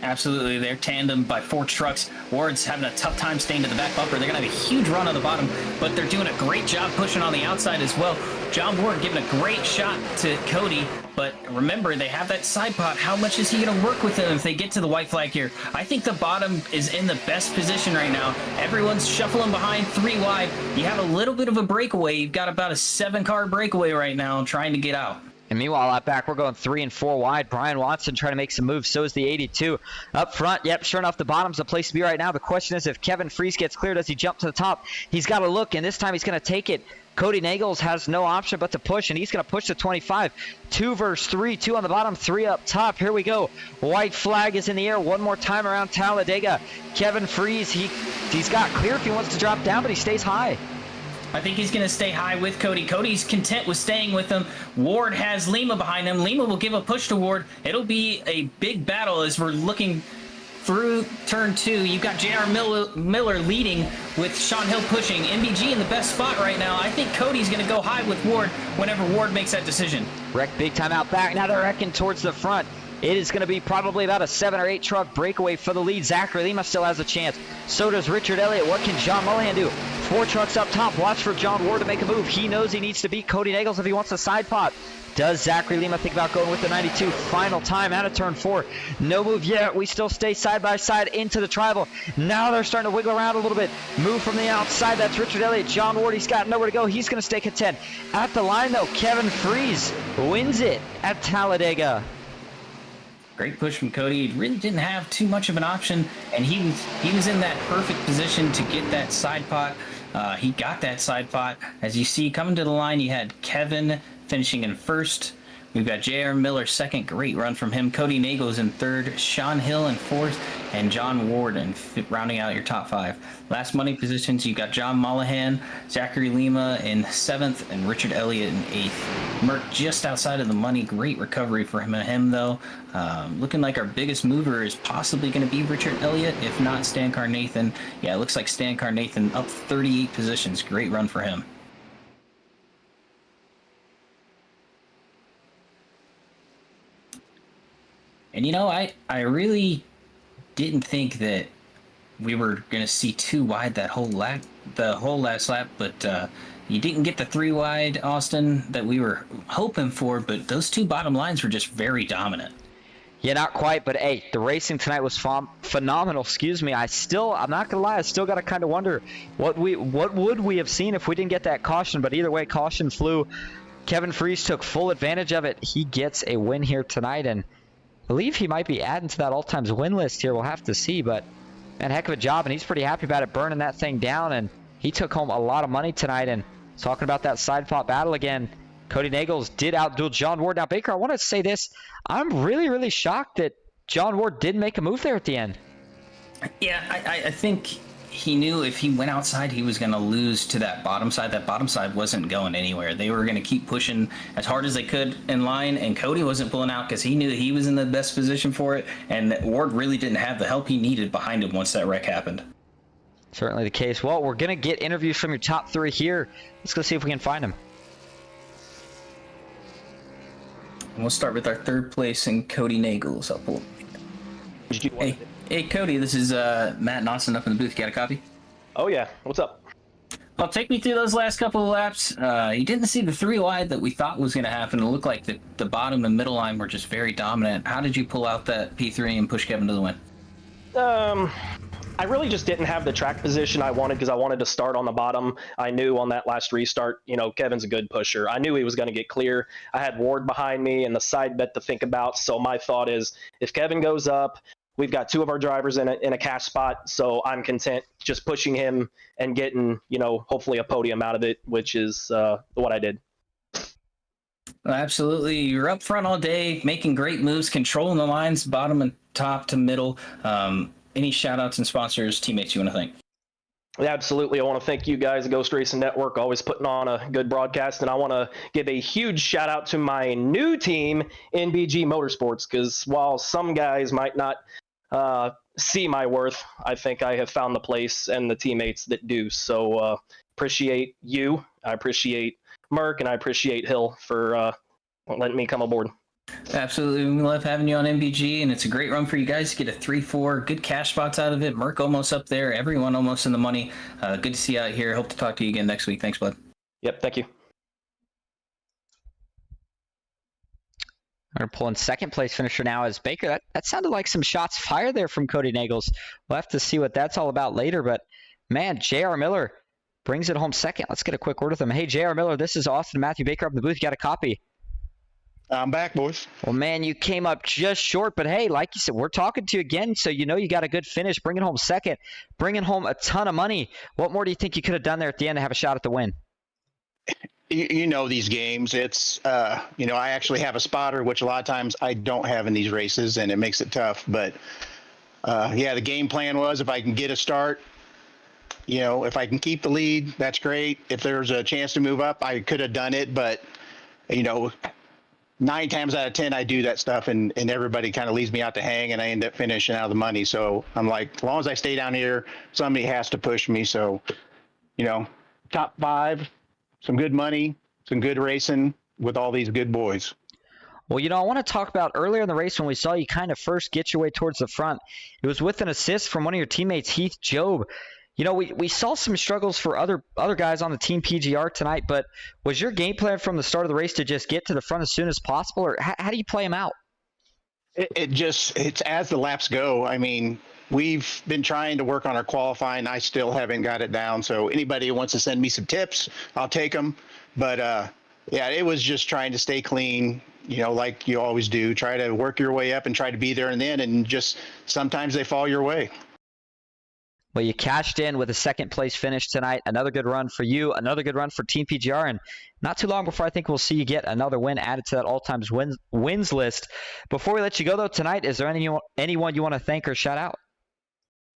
Absolutely. They're tandem by 4 trucks. Ward's having a tough time staying to the back bumper. They're going to have a huge run on the bottom, but they're doing a great job pushing on the outside as well. John Ward giving a great shot to Cody, but remember, they have that side pot. How much is he going to work with them if they get to the white flag here? I think the bottom is in the best position right now. Everyone's shuffling behind 3 wide. You have a little bit of a breakaway. You've got about a 7-car breakaway right now trying to get out. And meanwhile, out back, we're going 3 and 4 wide. Brian Watson trying to make some moves. So is the 82. Up front, yep, sure enough, the bottom's the place to be right now. The question is, if Kevin Fries gets clear, does he jump to the top? He's got to look, and this time he's going to take it. Cody Nagels has no option but to push, and he's going to push to 25. 2 versus 3, 2 on the bottom, 3 up top. Here we go. White flag is in the air one more time around Talladega. Kevin Fries, he's got clear if he wants to drop down, but he stays high. I think he's going to stay high with Cody. Cody's content with staying with him. Ward has Lima behind him. Lima will give a push to Ward. It'll be a big battle as we're looking through turn 2. You've got J.R. Miller leading with Sean Hill pushing. MBG in the best spot right now. I think Cody's going to go high with Ward whenever Ward makes that decision. Wreck big time out back. Now they're wrecking towards the front. It is going to be probably about a 7 or 8 truck breakaway for the lead. Zachary Lima still has a chance. So does Richard Elliott. What can John Mullihan do? 4 trucks up top. Watch for John Ward to make a move. He knows he needs to beat Cody Nagels if he wants a side pot. Does Zachary Lima think about going with the 92? Final time out of turn 4. No move yet. We still stay side by side into the tribal. Now they're starting to wiggle around a little bit. Move from the outside. That's Richard Elliott. John Ward, he's got nowhere to go. He's going to stay content. At the line, though, Kevin Fries wins it at Talladega. Great push from Cody. He really didn't have too much of an option, and he was in that perfect position to get that side pot. He got that side pot. As you see, coming to the line, you had Kevin finishing in first. We've got J.R. Miller second. Great run from him. Cody Nagels in third. Sean Hill in fourth. And John Ward rounding out your top 5. Last money positions, you got John Mullihan, Zachary Lima in 7th, and Richard Elliott in 8th. Merck just outside of the money. Great recovery for him though. Looking like our biggest mover is possibly going to be Richard Elliott, if not Stan Carnathan. Yeah, it looks like Stan Carnathan up 38 positions. Great run for him. And you know, I really didn't think that we were going to see 2 wide the whole last lap, but you didn't get the 3 wide, Austin, that we were hoping for, but those 2 bottom lines were just very dominant. Yeah, not quite, but hey, the racing tonight was phenomenal. Excuse me. I'm not gonna lie, I still gotta kind of wonder what would we have seen if we didn't get that caution. But either way, caution flew. Kevin Fries took full advantage of it. He gets a win here tonight, and I believe he might be adding to that all-times win list here. We'll have to see, but man, heck of a job, and he's pretty happy about it, burning that thing down, and he took home a lot of money tonight. And talking about that side pot battle again, Cody Nagels did outduel John Ward. Now, Baker, I want to say this. I'm really, really shocked that John Ward didn't make a move there at the end. Yeah, I think he knew if he went outside, he was going to lose to that bottom side. That bottom side wasn't going anywhere. They were going to keep pushing as hard as they could in line, and Cody wasn't pulling out because he knew that he was in the best position for it, and that Ward really didn't have the help he needed behind him once that wreck happened. Certainly the case. Well, we're going to get interviews from your top 3 here. Let's go see if we can find them. And we'll start with our 3rd place and Cody Nagels. Hey, Cody, this is Matt and Austin up in the booth. Got a copy? Oh, yeah. What's up? Well, take me through those last couple of laps. You didn't see the 3 wide that we thought was going to happen. It looked like the bottom and middle line were just very dominant. How did you pull out that P3 and push Kevin to the win? I really just didn't have the track position I wanted because I wanted to start on the bottom. I knew on that last restart, Kevin's a good pusher. I knew he was going to get clear. I had Ward behind me and the side bet to think about. So my thought is, if Kevin goes up, we've got 2 of our drivers in a cash spot. So I'm content just pushing him and getting, hopefully a podium out of it, which is what I did. Absolutely. You're up front all day, making great moves, controlling the lines, bottom and top to middle. Any shout outs and sponsors, teammates you want to thank? Yeah, absolutely. I want to thank you guys, Ghost Racing Network, always putting on a good broadcast. And I want to give a huge shout out to my new team, NBG Motorsports, because while some guys might not see my worth, I think I have found the place and the teammates that do. So appreciate you. I appreciate Merck, and I appreciate Hill for letting me come aboard. Absolutely. We love having you on MBG, and it's a great run for you guys to get a 3-4. Good cash spots out of it. Merck almost up there. Everyone almost in the money. Good to see you out here. Hope to talk to you again next week. Thanks, bud. Yep, thank you. We're pulling 2nd place finisher now as Baker. That sounded like some shots fired there from Cody Nagels. We'll have to see what that's all about later. But, man, J.R. Miller brings it home 2nd. Let's get a quick word with him. Hey, J.R. Miller, this is Austin Matthew Baker up in the booth. You got a copy? I'm back, boys. Well, man, you came up just short, but hey, like you said, we're talking to you again, so you know you got a good finish, bringing home second, bringing home a ton of money. What more do you think you could have done there at the end to have a shot at the win? You know these games. It's, I actually have a spotter, which a lot of times I don't have in these races, and it makes it tough. But, the game plan was if I can get a start, if I can keep the lead, that's great. If there's a chance to move up, I could have done it. But, 9 times out of 10, I do that stuff, and everybody kind of leaves me out to hang, and I end up finishing out of the money. So I'm like, as long as I stay down here, somebody has to push me. So, top 5. Some good money, some good racing with all these good boys. Well, I want to talk about earlier in the race when we saw you kind of first get your way towards the front. It was with an assist from one of your teammates, Heath Job. We saw some struggles for other guys on the Team PGR tonight, but was your game plan from the start of the race to just get to the front as soon as possible, or how do you play them out? It's as the laps go. I mean, we've been trying to work on our qualifying. I still haven't got it down. So anybody who wants to send me some tips, I'll take them. But it was just trying to stay clean, like you always do. Try to work your way up and try to be there and then, and just sometimes they fall your way. Well, you cashed in with a second place finish tonight. Another good run for you, another good run for Team PGR, and not too long before I think we'll see you get another win added to that all-time wins list. Before we let you go, though, tonight, is there anyone you want to thank or shout out?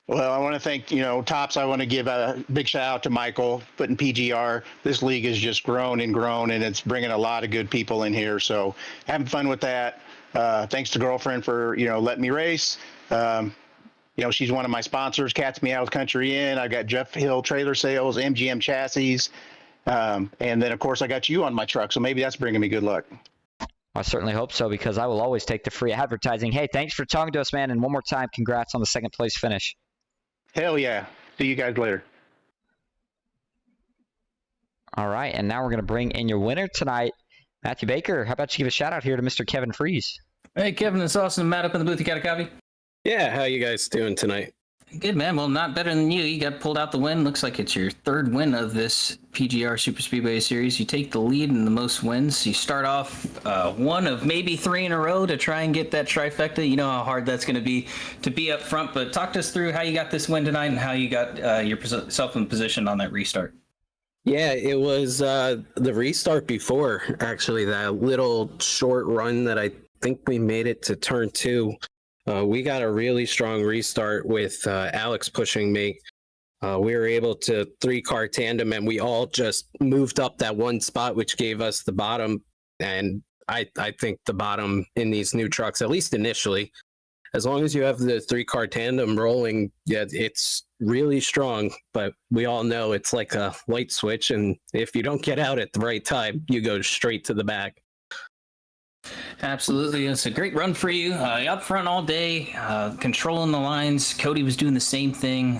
Well, I want to thank, Tops. I want to give a big shout out to Michael, putting PGR. This league has just grown, and it's bringing a lot of good people in here. So having fun with that. Thanks to Girlfriend for, letting me race. She's one of my sponsors, Cats Meows Country Inn. I got Jeff Hill Trailer Sales, MGM Chassis. And then, of course, I got you on my truck. So maybe that's bringing me good luck. I certainly hope so, because I will always take the free advertising. Hey, thanks for talking to us, man. And one more time, congrats on the second place finish. Hell yeah. See you guys later. All right. And now we're going to bring in your winner tonight, Matthew Baker. How about you give a shout out here to Mr. Kevin Fries? Hey, Kevin, it's awesome. Matt up in the booth. You got a copy? Yeah, how you guys doing tonight? Good, man. Well, not better than you. You got pulled out the win. Looks like it's your third win of this PGR Superspeedway series. You take the lead in the most wins. You start off one of maybe 3 in a row to try and get that trifecta. You know how hard that's going to be up front. But talk us through how you got this win tonight and how you got yourself in position on that restart. Yeah, it was the restart before, actually, that little short run that I think we made it to turn 2. We got a really strong restart with Alex pushing me. We were able to 3-car tandem, and we all just moved up that one spot, which gave us the bottom. And I think the bottom in these new trucks, at least initially, as long as you have the 3-car tandem rolling, yeah, it's really strong. But we all know it's like a light switch, and if you don't get out at the right time, you go straight to the back. Absolutely. It's a great run for you. Up front all day, controlling the lines. Cody was doing the same thing.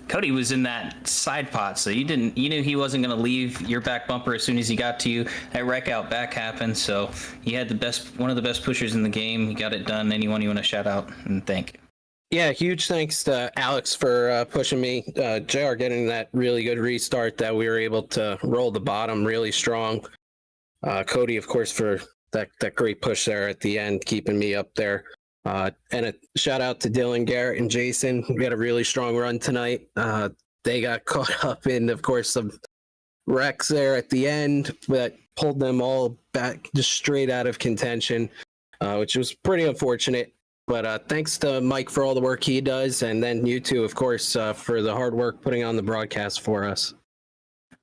Cody was in that side pot, so you knew he wasn't going to leave your back bumper as soon as he got to you. That wreck out back happened, so you had one of the best pushers in the game. You got it done. Anyone you want to shout out and thank? Yeah, huge thanks to Alex for pushing me. JR getting that really good restart that we were able to roll the bottom really strong. Cody, of course, for that great push there at the end, keeping me up there. And a shout out to Dylan, Garrett, and Jason. We had a really strong run tonight. They got caught up in, of course, some wrecks there at the end that pulled them all back just straight out of contention, which was pretty unfortunate. But thanks to Mike for all the work he does, and then you two, of course, for the hard work putting on the broadcast for us.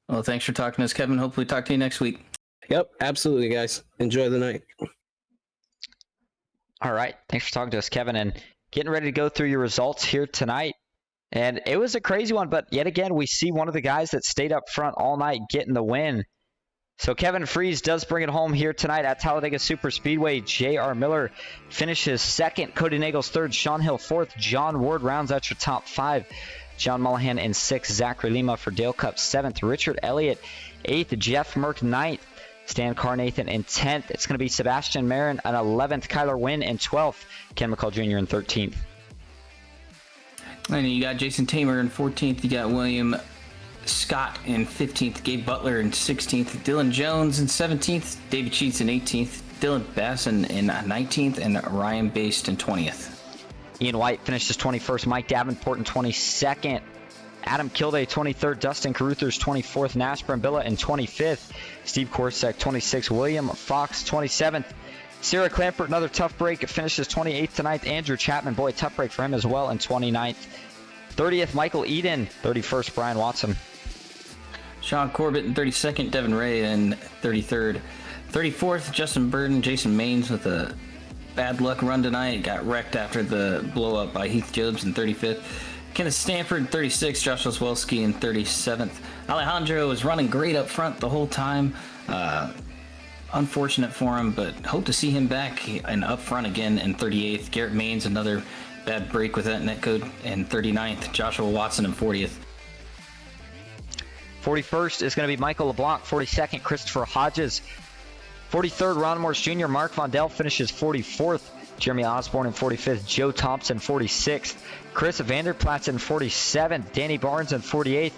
Well, thanks for talking to us, Kevin. Hopefully talk to you next week. Yep, absolutely, guys. Enjoy the night. All right. Thanks for talking to us, Kevin, and getting ready to go through your results here tonight. And it was a crazy one, but yet again, we see one of the guys that stayed up front all night getting the win. So Kevin Fries does bring it home here tonight at Talladega Superspeedway. J.R. Miller finishes second. Cody Nagels third. Sean Hill fourth. John Ward rounds out your top 5. John Mullahan in 6th. Zachary Lima for Dale Cup 7th. Richard Elliott 8th. Jeff Merck 9th. Stan Carnathan in 10th. It's going to be Sebastian Marin in 11th. Kyler Wynn in 12th. Ken McCall Jr. in 13th. And you got Jason Tamer in 14th. You got William Scott in 15th. Gabe Butler in 16th. Dylan Jones in 17th. David Cheats in 18th. Dylan Basson in 19th, and Ryan Based in 20th. Ian White finishes 21st. Mike Davenport in 22nd. Adam Kilday, 23rd. Dustin Caruthers, 24th. Nash Brambilla in 25th. Steve Korsak, 26th. William Fox, 27th. Sarah Clampert, another tough break. It finishes 28th tonight. Andrew Chapman, boy, tough break for him as well in 29th. 30th, Michael Eden. 31st, Brian Watson. Sean Corbett in 32nd. Devin Ray in 33rd. 34th, Justin Burden. Jason Maines with a bad luck run tonight. Got wrecked after the blow up by Heath Jobs in 35th. Kenneth Stanford in 36th. Josh Oswelski in 37th. Alejandro was running great up front the whole time. Unfortunate for him, but hope to see him back and up front again in 38th. Garrett Maines, another bad break with that netcode, in 39th. Joshua Watson in 40th. 41st is going to be Michael LeBlanc. 42nd, Christopher Hodges. 43rd, Ron Morse Jr. Mark Vondell finishes 44th. Jeremy Osborne in 45th. Joe Thompson 46th. Chris Vanderplatz in 47th. Danny Barnes in 48th.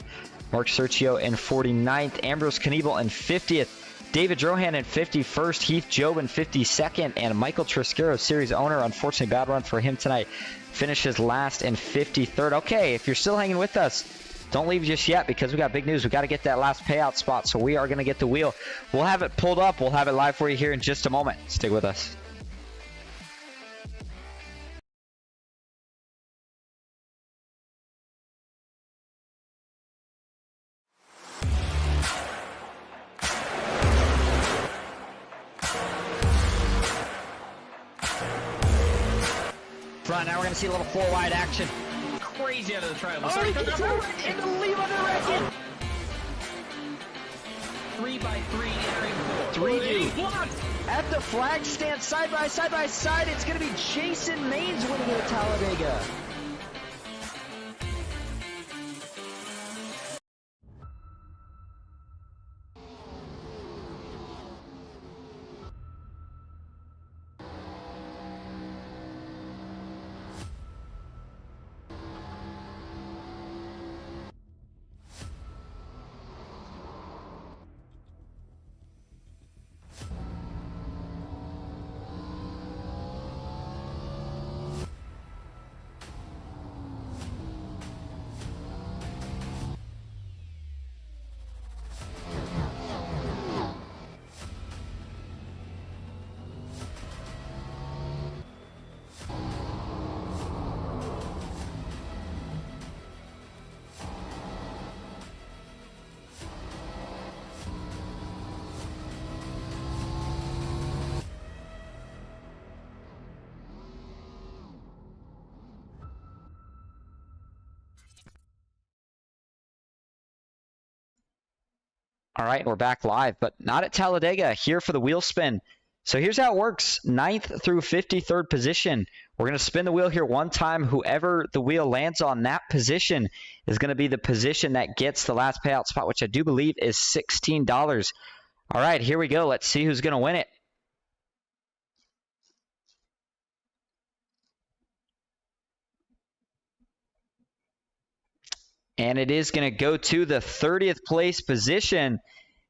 Mark Sergio in 49th. Ambrose Kniebel in 50th. David Drohan in 51st. Heath Job in 52nd. And Michael Triscaro, series owner, unfortunately bad run for him tonight, finishes last in 53rd. Okay, if you're still hanging with us, don't leave just yet, because we got big news. We got to get that last payout spot, so we are going to get the wheel. We'll have it pulled up. We'll have it live for you here in just a moment. Stick with us. Front, now we're going to see a little four-wide action. Crazy out of the triangle. Oh, he gets in the lead under record. 3x3 entering 4. 3 do. At the flag stand, side by side, it's going to be Jason Maines winning it at Talladega. All right, we're back live, but not at Talladega, here for the wheel spin. So here's how it works. 9th through 53rd position. We're going to spin the wheel here one time. Whoever the wheel lands on, that position is going to be the position that gets the last payout spot, which I do believe is $16. All right, here we go. Let's see who's going to win it. And it is going to go to the 30th place position.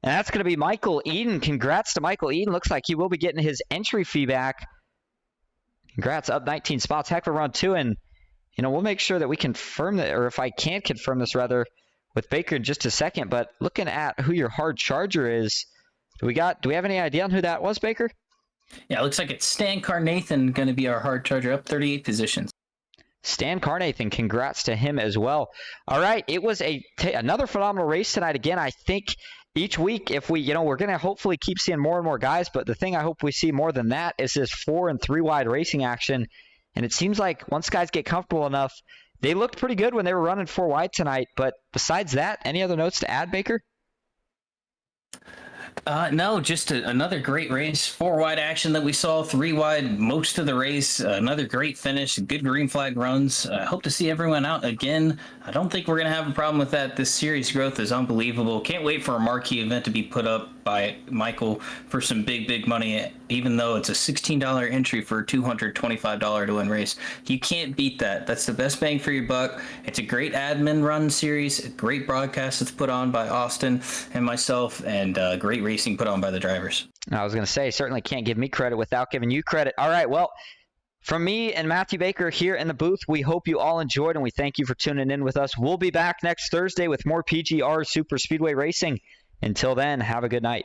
And that's going to be Michael Eden. Congrats to Michael Eden. Looks like he will be getting his entry fee back. Congrats, up 19 spots. Heck of a run, too. And, you know, we'll make sure that we confirm that, or if I can confirm this, rather, with Baker in just a second. But looking at who your hard charger is, do we have any idea on who that was, Baker? Yeah, it looks like it's Stan Carnathan going to be our hard charger, up 38 positions. Stan Carnathan, congrats to him as well. All right, it was another phenomenal race tonight. Again, I think each week, if we're going to hopefully keep seeing more and more guys, but the thing I hope we see more than that is this 4 and 3 wide racing action. And it seems like once guys get comfortable enough, they looked pretty good when they were running 4 wide tonight. But besides that, any other notes to add, Baker? No, just another great race. 4 wide action that we saw, 3 wide most of the race. Another great finish, good green flag runs. Hope to see everyone out again. I don't think we're going to have a problem with that. This series growth is unbelievable. Can't wait for a marquee event to be put up by Michael for some big money, even though it's a $16 entry for a $225 to win race. You can't beat that. That's the best bang for your buck. It's a great admin run series, a great broadcast that's put on by Austin and myself, and great racing put on by the drivers. I was going to say, certainly can't give me credit without giving you credit. All right, well, from me and Matthew Baker here in the booth, we hope you all enjoyed, and we thank you for tuning in with us. We'll be back next Thursday with more PGR Super Speedway racing. Until then, have a good night.